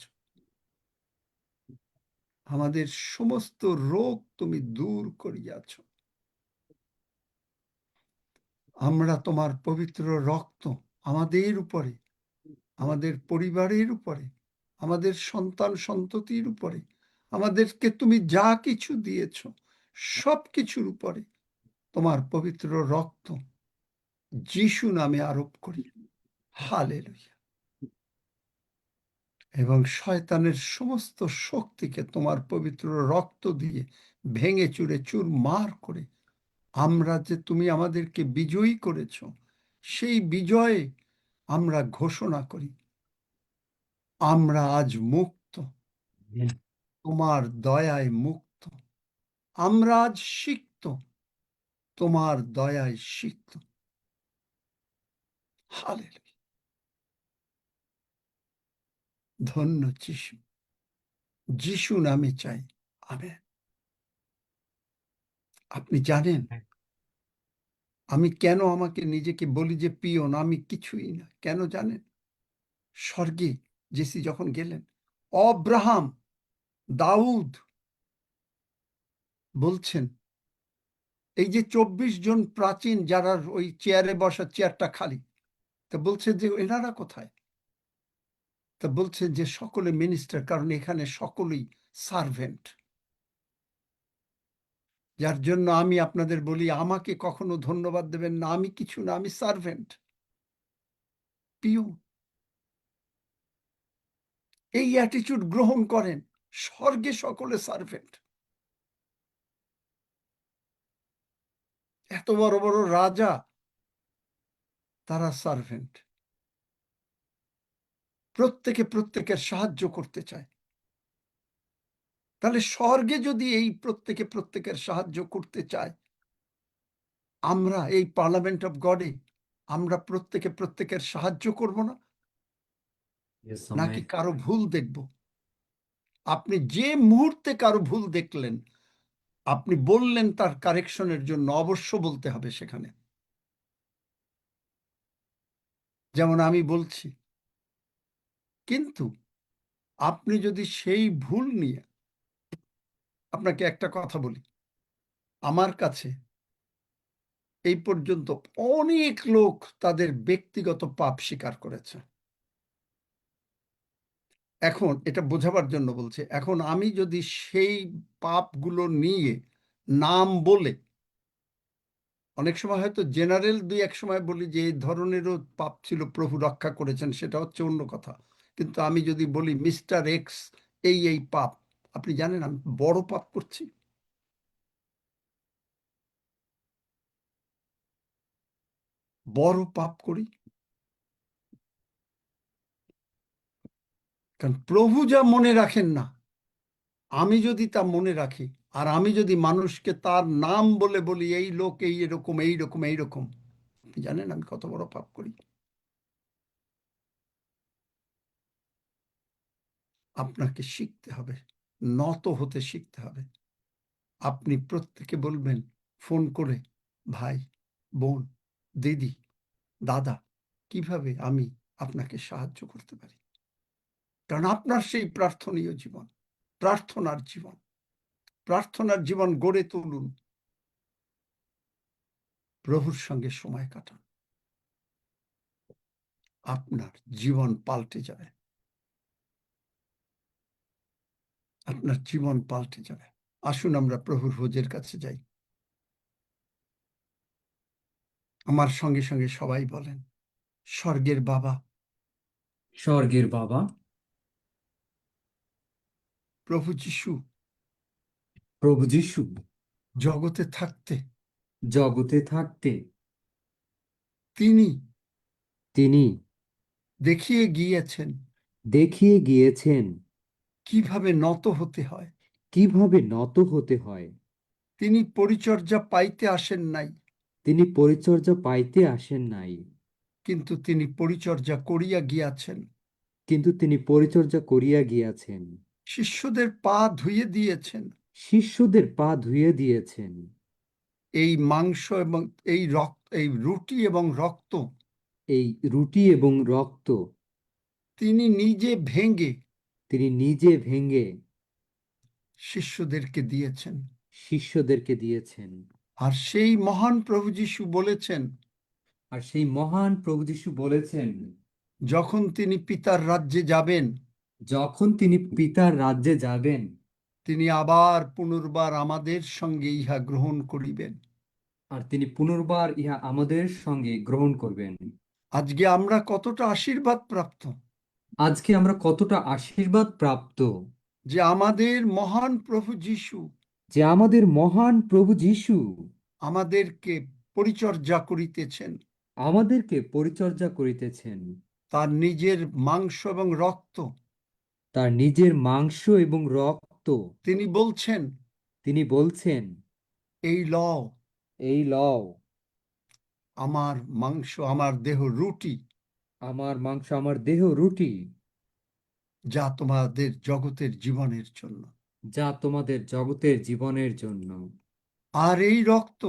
আমাদের সমস্ত রোগ তুমি দূর করিয়াছ। আমরা তোমার পবিত্র রক্ত আমাদের উপরে, আমাদের পরিবারের উপরে, আমাদের সন্তান সন্ততির উপরে, আমাদেরকে তুমি যা কিছু দিয়েছ সব কিছুর উপরে তোমার পবিত্র রক্ত যিশু নামে আরোপ করি। হালেলুইয়া। এবং শয়তানের সমস্ত শক্তিকে তোমার পবিত্র রক্ত দিয়ে ভেঙে চুরে চুরমার করে আমরা যে তুমি আমাদেরকে বিজয়ী করেছ, সেই বিজয়ে আমরা ঘোষণা করি আমরা আজ মুক্ত, তোমার দয়ায় মুক্ত। আমরা আজ সিক্ত, তোমার দয়ায় সিক্ত। হালেলুয়া, ধন্য যিশু। যিশু নামে চাই, আমেন। আপনি জানেন আমি কেন আমাকে নিজেকে বলি যে পিয়ন, আমি কিছুই না। কেন জানেন? স্বর্গে জেসি যখন গেলেন, অব্রাহাম, দাউদ বলছেন, এই যে 24 জন প্রাচীন যারা ওই চেয়ারে বসা, চেয়ারটা খালি, তা বলছে যে এনারা কোথায়? তা বলছে যে সকলে মিনিস্টার, কারণ এখানে সকলেই সার্ভেন্ট। যার জন্য আমি আপনাদের বলি, আমাকে কখনো ধন্যবাদ দেবেন না, আমি কিছু না, আমি সার্ভেন্ট, পিয়ন। এই অ্যাটিটিউড গ্রহণ করেন, স্বর্গে সকলে সার্ভেন্ট। এত বড় বড় রাজা, তারা সার্ভেন্ট। প্রত্যেকে প্রত্যেকের সাহায্য করতে চায়। তাহলে স্বর্গে যদি এই প্রত্যেকে প্রত্যেকের সাহায্য করতে চায়, আমরা এই পার্লামেন্ট অফ গডে আমরা প্রত্যেকে প্রত্যেকের সাহায্য করব না? নাকি কারো ভুল দেখব? আপনি যে মুহূর্তে কারো ভুল দেখলেন, আপনি বললেন তার কারেকশনের জন্য, অবশ্য বলতে হবে সেখানে। যেমন আমি বলছি কিন্তু আপনি যদি সেই ভুল নিয়ে, আপনাকে একটা কথা বলি, আমার কাছে এই পর্যন্ত অনেক লোক তাদের ব্যক্তিগত পাপ স্বীকার করেছে। এখন এটা বোঝাবার জন্য বলছি, এখন আমি যদি সেই পাপগুলো নিয়ে নাম বলে, অনেক সময় হয়তো জেনারেল দুই এক সময় বলি যে এই ধরনেরও পাপ ছিল, প্রভু রক্ষা করেছেন, সেটা হচ্ছে অন্য কথা। কিন্তু আমি যদি বলি মিস্টার এক্স এই পাপ, আপনি জানেন আমি বড় পাপ করছি। বড় পাপ করি, কারণ প্রভু যা মনে রাখেন না, আমি যদি তা মনে রাখি, আর আমি যদি মানুষকে তার নাম বলে বলি এই লোক এই এরকম এইরকম এইরকম, আপনি জানেন আমি কত বড় পাপ করি। আপনাকে শিখতে হবে, নত হতে শিখতে হবে। আপনি প্রত্যেকে বলবেন ফোন করে, ভাই, বোন, দিদি, দাদা, কিভাবে আমি আপনাকে সাহায্য করতে পারি। কারণ আপনার সেই প্রার্থনীয় জীবন, প্রার্থনার জীবন, প্রার্থনার জীবন গড়ে তুলুন, প্রভুর সঙ্গে সময় কাটান, আপনার জীবন পাল্টে যাবে, আপনার জীবন পাল্টে যাবে। আসুন আমরা প্রভুর ভোজের কাছে যাই। আমার সঙ্গে সঙ্গে সবাই বলেন, স্বর্গের বাবা, স্বর্গের বাবা, প্রভু যিশু প্রভু যিশু জগতে থাকতে জগতে থাকতে তিনি তিনি দেখিয়ে গিয়েছেন দেখিয়ে গিয়েছেন কিভাবে নত হতে হয়। কিভাবে নত হতে হয়। তিনি পরিচর্যা পাইতে আসেন নাই, তিনি পরিচর্যা পাইতে আসেন নাই, কিন্তু তিনি পরিচর্যা করিয়া গিয়াছেন। কিন্তু তিনি পরিচর্যা করিয়া গিয়াছেন। শিষ্যদের পা ধুয়ে দিয়েছেন। শিষ্যদের পা ধুয়ে দিয়েছেন। এই মাংস এবং এই রুটি এবং রক্ত এই রুটি এবং রক্ত তিনি নিজে ভেঙে তিনি নিজে ভেঙে শিষ্যদেরকে দিয়েছেন। শিষ্যদেরকে দিয়েছেন। আর সেই মহান প্রভু যিশু বলেছেন, আর সেই মহান প্রভু যিশু বলেছেন, যখন তিনি পিতার রাজ্যে যাবেন, যখন তিনি পিতার রাজ্যে যাবেন, তিনি আবার পুনর্বার আমাদের সঙ্গে ইহা গ্রহণ করিবেন। আর তিনি পুনর্বার ইহা আমাদের সঙ্গে গ্রহণ করবেন। আজকে আমরা কতটা আশীর্বাদ প্রাপ্ত, আজকে আমরা কতটা আশীর্বাদ প্রাপ্ত যে আমাদের মহান প্রভু যিশু যে আমাদের মহান প্রভু যিশু আমাদেরকে পরিচর্যা করিতেছেন। আমাদেরকে পরিচর্যা করিতেছেন। তার নিজের মাংস এবং রক্ত তার নিজের মাংস এবং রক্ত তিনি বলছেন, তিনি বলছেন, এই লও এই লও আমার মাংস, আমার দেহ রুটি, আমার মাংস, আমার দেহ রুটি, যা তোমাদের জগতের জীবনের জন্য। যা তোমাদের জগতের জীবনের জন্য। আর এই রক্ত,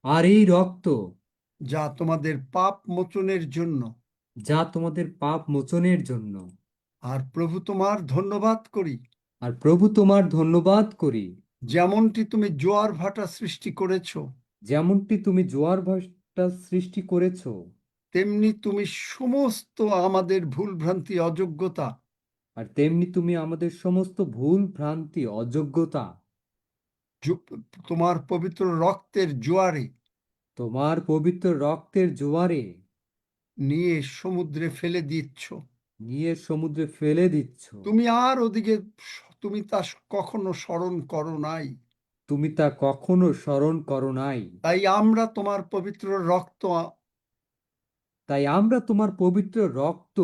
আর এই রক্ত, যা তোমাদের পাপ মোচনের জন্য। যা তোমাদের পাপ মোচনের জন্য। আর প্রভু তোমার ধন্যবাদ করি, আর প্রভু তোমার ধন্যবাদ করি, যেমনটি তুমি জোয়ার ভাটা সৃষ্টি করেছো, যেমনটি তুমি জোয়ার ভাটা সৃষ্টি করেছো, তেমনি তুমি সমস্ত আমাদের ভুল ভ্রান্তি অযোগ্যতা আর তেমনি তুমি আমাদের সমস্ত ভুল ভ্রান্তি অযোগ্যতা তোমার পবিত্র রক্তের জোয়ারে তোমার পবিত্র রক্তের জোয়ারে নিয়ে সমুদ্রে ফেলে দিচ্ছ। নিয়ে সমুদ্রে ফেলে দিচ্ছ। তুমি আর ওদিকে, তুমি তা কখনো স্মরণ করো নাই। তুমি তা কখনো স্মরণ করো নাই। তাই আমরা তোমার পবিত্র রক্ত, তাই আমরা তোমার পবিত্র রক্ত,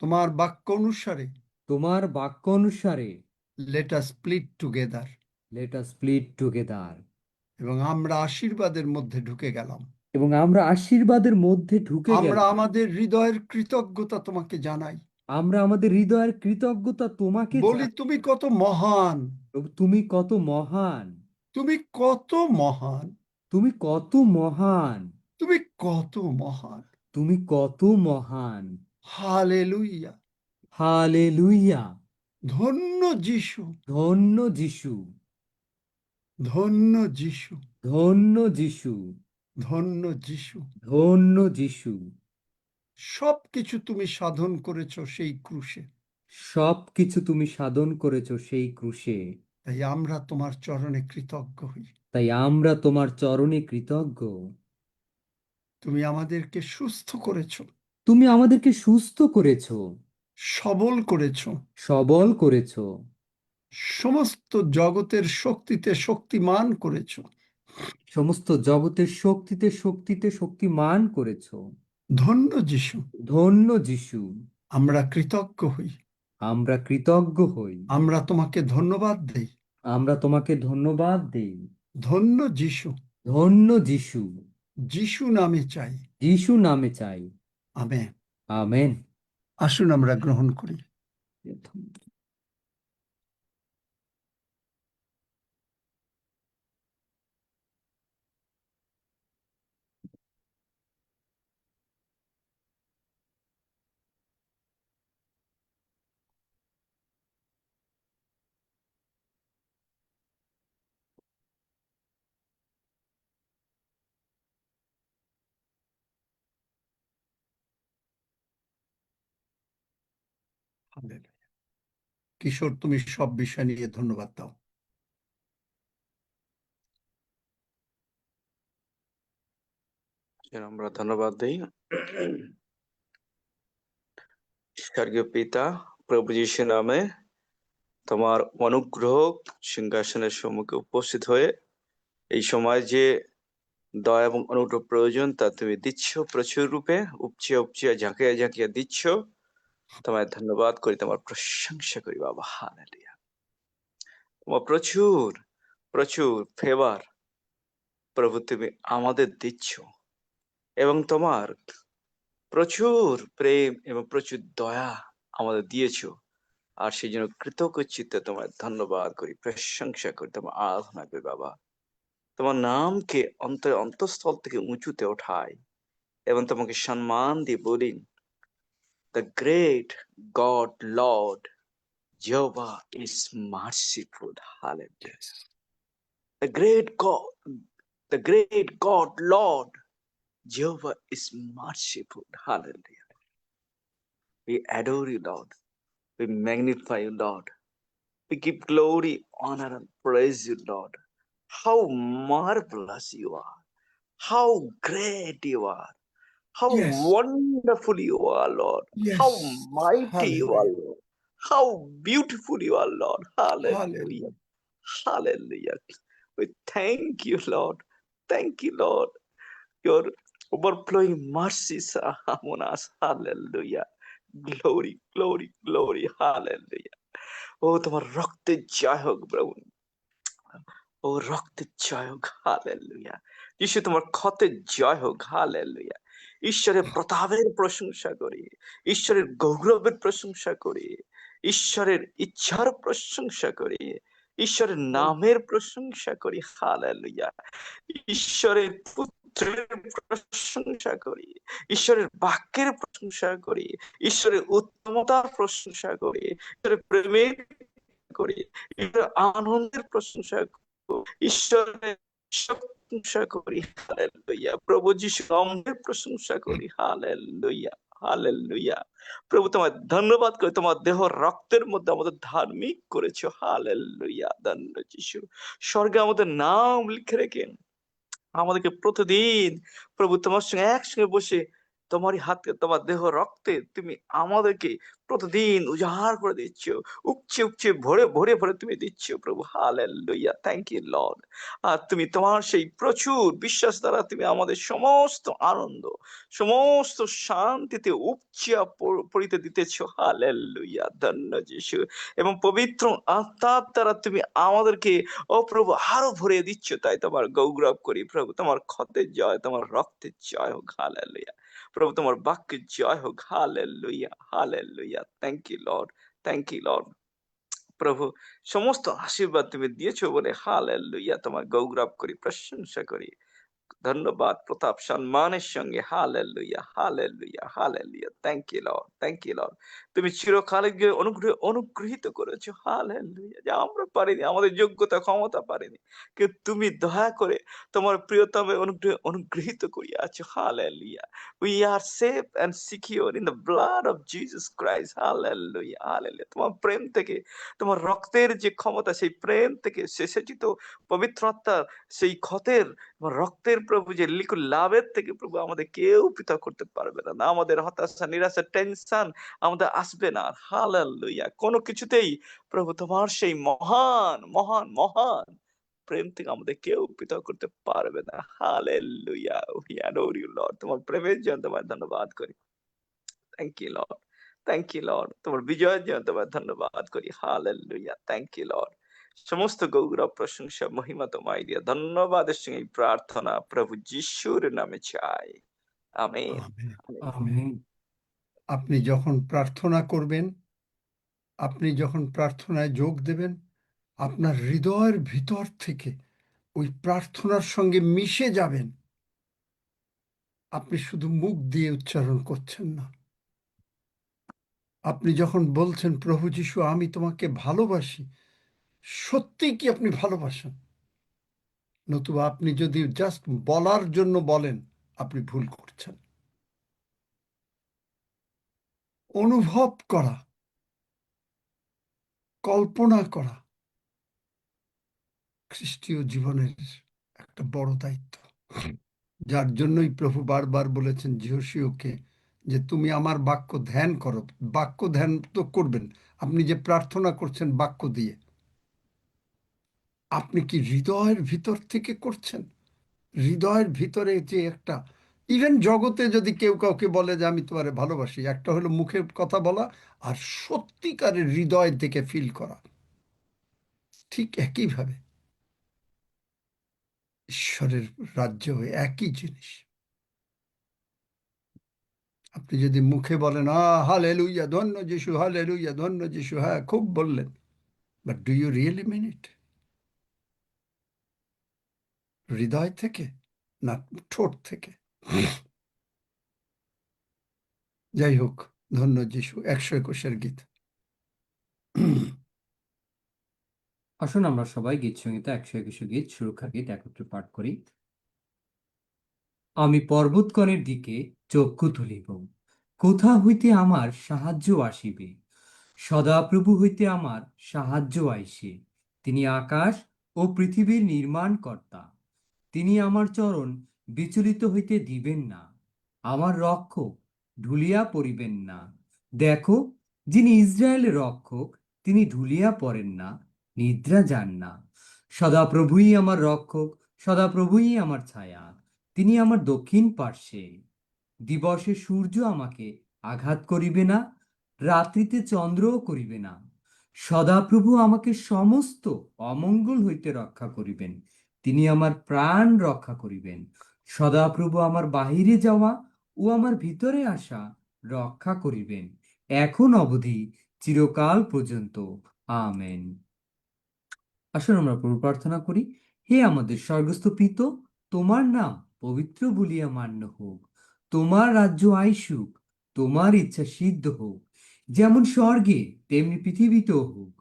তোমার বাক্য অনুসারে, তোমার বাক্য অনুসারে let us split together, let us split together, এবং আমরা আশীর্বাদের মধ্যে ঢুকে গেলাম। এবং আমরা আশীর্বাদের মধ্যে ঢুকে আমরা গেলাম। আমাদের হৃদয়ের কৃতজ্ঞতা তোমাকে জানাই, আমরা আমাদের হৃদয়ের কৃতজ্ঞতা তোমাকে বলি জানাই। তুমি কত মহান, প্রভু, তুমি কত মহান, তুমি কত মহান, তুমি কত মহান, তুমি কত মহান। তুমি কত মহান। Hallelujah, hallelujah. ধন্য যিশু, ধন্য যিশু, ধন্য যিশু, ধন্য যিশু, ধন্য যিশু। ধন্য যিশু। সবকিছু তুমি সাধন করেছো সেই ক্রুশে, সবকিছু তুমি সাধন করেছো সেই ক্রুশে। তাই আমরা তোমার চরণে কৃতজ্ঞ হই। তাই আমরা তোমার চরণে কৃতজ্ঞ। তুমি আমাদেরকে সুস্থ করেছো, তুমি আমাদেরকে সুস্থ করেছো, সবল করেছো, সবল করেছো, সমস্ত জগতের শক্তিতে শক্তিমান করেছো। সমস্ত জগতের শক্তিতে শক্তিতে শক্তিমান করেছো। ধন্য যিশু, ধন্য যিশু। আমরা কৃতজ্ঞ হই, আমরা কৃতজ্ঞ হই। আমরা তোমাকে ধন্যবাদ দেই। আমরা তোমাকে ধন্যবাদ দেই। ধন্য যিশু, ধন্য যিশু। যিশু নামে চাই। যিশু নামে চাই। আমেন। আমেন। আসুন আমরা গ্রহণ করি। হালেলুয়া। কিশোর, তুমি সব বিষয় নিয়ে ধন্যবাদ দাও। আমরা ধন্যবাদ দিই স্বর্গীয় পিতা, প্রভু যিশুর নামে তোমার অনুগ্রহ সিংহাসনের সম্মুখে উপস্থিত হয়ে এই সময় যে দয়া এবং অনুগ্রহ প্রয়োজন তা তুমি দিচ্ছ প্রচুর রূপে, উপচে উপচে ঝাঁকিয়ে ঝাঁকিয়ে দিচ্ছ। তোমায় ধন্যবাদ করি, তোমার প্রশংসা করি বাবা। হালেলুয়া। তোমার প্রচুর প্রচুর ফেভার প্রভু তুমি আমাদের দিচ্ছ, এবং তোমার প্রচুর প্রেম এবং প্রচুর দয়া আমাদের দিয়েছো। আর সেই জন্য কৃতজ্ঞ চিত্তে তোমায় ধন্যবাদ করি, প্রশংসা করি, তোমার আরাধনা করি বাবা। তোমার নামকে অন্তঃস্থল থেকে উঁচুতে ওঠাই এবং তোমাকে সম্মান দিয়ে বলি, the great God Lord Jehovah is merciful. Hallelujah. The great God Lord Jehovah is merciful. Hallelujah. We adore you, Lord. We magnify you, Lord. We give glory, honor, and praise you, Lord. How marvelous you are. How great you are. How Yes. wonderful you are, Lord. Yes. How mighty you are, Hallelujah. Lord. How beautiful you are, Lord. Hallelujah. Hallelujah. Hallelujah. We thank you, Lord. Thank you, Lord. Your overflowing mercies are upon us. Hallelujah. Glory, glory, glory. Hallelujah. ও তোমার রক্তের জয় হোক প্রভু, ও রক্তের জয় হোক। Hallelujah. যিশু তোমার ক্ষতের জয় হোক। Hallelujah. ঈশ্বরের প্রতাপের প্রশংসা করি, ঈশ্বরের গৌরবের প্রশংসা করি, ঈশ্বরের ইচ্ছার প্রশংসা করি, ঈশ্বরের নামের প্রশংসা করি। হালেলুয়া। ঈশ্বরের পুত্রের প্রশংসা করি, ঈশ্বরের বাক্যের প্রশংসা করি, ঈশ্বরের উত্তমতার প্রশংসা করি, ঈশ্বরের প্রেমের করি, ঈশ্বরের আনন্দের প্রশংসা করি, ঈশ্বরের প্রশংসা করি। হালেলুয়া। প্রভু যিশু নামের প্রশংসা করি। হালেলুয়া। হালেলুয়া। প্রভু তোমার ধন্যবাদ করি, তোমার দেহ রক্তের মধ্যে আমাদের ধার্মিক করেছো। হালেলুয়া। ধন্য যিশু। স্বর্গে আমাদের নাম লিখে রেখেন আমাদেরকে প্রতিদিন প্রভু তোমার সঙ্গে একসঙ্গে বসে তোমারই হাতে, তোমার দেহ রক্তে তুমি আমাদেরকে প্রতিদিন উজাড় করে দিচ্ছ, উপচে উপচে ভরে ভরে ভরে তুমি দিচ্ছ প্রভু। হালেলুয়া। Thank you Lord. আর তুমি তোমার সেই প্রচুর বিশ্বাস দ্বারা তুমি আমাদের সমস্ত আনন্দ, সমস্ত শান্তিতে উপচে পড়িতে দিতেছ। হালেলুয়া। ধন্য যিশু। এবং পবিত্র আত্মার দ্বারা তুমি আমাদেরকে ও প্রভু আরো ভরিয়ে দিচ্ছ। তাই তোমার গৌরব করি প্রভু। তোমার ক্ষতের জয়, তোমার রক্তের জয় হোক। হালেলুয়া। প্রভু তোমার বাক্যের জয় হোক। Hallelujah. Hallelujah. Thank you Lord. Thank you Lord. প্রভু সমস্ত আশীর্বাদ তুমি দিয়েছো বলে হালেলুয়া তোমার গৌরব করি, প্রশংসা করি। ধন্যবাদ প্রতাপ সম্মানের সঙ্গে। Hallelujah, hallelujah, hallelujah. Thank you Lord, thank you Lord. তুমি চিরকালকে অনুগৃহীত করেছো। হালেলুয়া, যা আমরা পারিনি, আমাদের যোগ্যতা ক্ষমতা পারিনি, কিন্তু তুমি দয়া করে তোমার প্রিয়তমে অনুগৃহীত করিয়াছো। Hallelujah. We are safe and secure in the blood of Jesus Christ. Hallelujah, hallelujah. তোমার প্রেম থেকে, তোমার রক্তের যে ক্ষমতা, সেই প্রেম থেকে শেষেচিত পবিত্র আত্মার সেই ক্ষতের তোমার রক্তের প্রভু যে লিকুল লাভের থেকে প্রভু আমাদের কেউ পৃথক করতে পারবে না। না আমাদের হতাশা, নিরাশা, টেনশন আমাদের আসবে না। হালেলুয়া। কোনো কিছুতেই প্রভু তোমার সেই মহান মহান মহান প্রেম থেকে আমাদের কেউ পৃথক করতে পারবে না। Hallelujah. We adore you, Lord. তোমার প্রেমের জন্য তোমায় ধন্যবাদ করি। Thank you Lord, thank you Lord. তোমার বিজয়ের জন্য তোমায় ধন্যবাদ করি। Hallelujah, thank you Lord. সমস্ত গৌরব প্রশংসা মহিমা তোমায় দিয়ে ধন্যবাদের সঙ্গে এই প্রার্থনা প্রভু যিশুর নামে চাই। আমেন। আমেন। আমেন। আপনি যখন প্রার্থনা করবেন, আপনি যখন প্রার্থনায় যোগ দেবেন, আপনার হৃদয়ের ভিতর থেকে ওই প্রার্থনার সঙ্গে মিশে যাবেন। আপনি শুধু মুখ দিয়ে উচ্চারণ করছেন না। আপনি যখন বলছেন, প্রভু যিশু আমি তোমাকে ভালোবাসি, সত্যি কি আপনি ভালোবাসেন? নতুবা আপনি যদি জাস্ট বলার জন্য বলেন, আপনি ভুল করছেন। অনুভব করা, কল্পনা করা খ্রিস্টীয় জীবনের একটা বড় দায়িত্ব, যার জন্যই প্রভু বারবার বলেছেন যিহোশীয়কে যে তুমি আমার বাক্য ধ্যান করো। বাক্য ধ্যান তো করবেন, আপনি যে প্রার্থনা করছেন বাক্য দিয়ে, আপনি কি হৃদয়ের ভিতর থেকে করছেন? হৃদয়ের ভিতরে যে একটা, ইভেন জগতে যদি কেউ কাউকে বলে যে আমি তোমারে ভালোবাসি, একটা হলো মুখের কথা বলা, আর সত্যিকারের হৃদয় থেকে ফিল করা। ঠিক একইভাবে ঈশ্বরের রাজ্য একই জিনিস। আপনি যদি মুখে বলেন হালেলুয়া ধন্য যিশু, হালেলুয়া ধন্য যিশু, হ্যাঁ খুব বললেন, বাট ডু ইউ রিয়েলি মিন ইট? হৃদয় থেকে না ঠোঁট থেকে? যাই হোক, ধন্য যিশু। 121 গীত। আসুন আমরা সবাই গীত সংহিতা 121 গীত সুরক্ষা গীত একত্রে পাঠ করি। আমি পর্বতগণের দিকে চক্ষু তুলিব, কোথা হইতে আমার সাহায্য আসিবে? সদাপ্রভু হইতে আমার সাহায্য আইসে। তিনি আকাশ ও পৃথিবীর নির্মাণকর্তা। তিনি আমার চরণ বিচলিত হইতে দিবেন না, আমার রক্ষক ঢুলিয়া পড়িবেন না। দেখো, যিনি ইসরায়েলের রক্ষক, তিনি ঢুলিয়া পড়েন না, নিদ্রা যান না। সদাপ্রভুই আমার রক্ষক, সদাপ্রভুই আমার ছায়া। তিনি আমার দক্ষিণ পার্শ্বে। দিবসে সূর্য আমাকে আঘাত করিবে না, রাত্রিতে চন্দ্রও করিবে না। সদাপ্রভু আমাকে সমস্ত অমঙ্গল হইতে রক্ষা করিবেন। তিনি আমার প্রাণ রক্ষা করিবেন। সদাপ্রভু আমার বাহিরে যাওয়া ও আমার ভিতরে আসা রক্ষা করিবেন, এখন অবধি চিরকাল পর্যন্ত। আমেন। আসুন আমরা প্রভু প্রার্থনা করি। হে আমাদের স্বর্গস্থ পিতা, তোমার নাম পবিত্র বলিয়া মান্য হোক, তোমার রাজ্য আইসুক, তোমার ইচ্ছা সিদ্ধ হোক, যেমন স্বর্গে তেমনি পৃথিবীতেও হোক।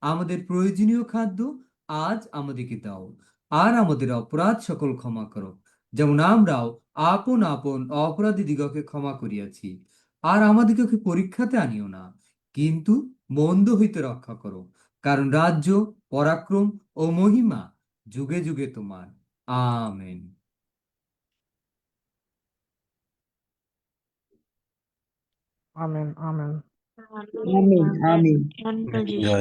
আমাদের প্রয়োজনীয় খাদ্য আজ আমাদেরকে দাও, আর আমাদের অপরাধ সকল ক্ষমা করো, যেমন আমরাও আপন আপন অপরাধী দিগকে ক্ষমা করিয়াছি। আর আমাদিগকে পরীক্ষাতে আনিও না, কিন্তু মন্দ হইতে রক্ষা করো, কারণ রাজ্য, পরাক্রম ও মহিমা যুগে যুগে তোমার। Amen. Amen amen. Amen, amen. ধন্য যিশু।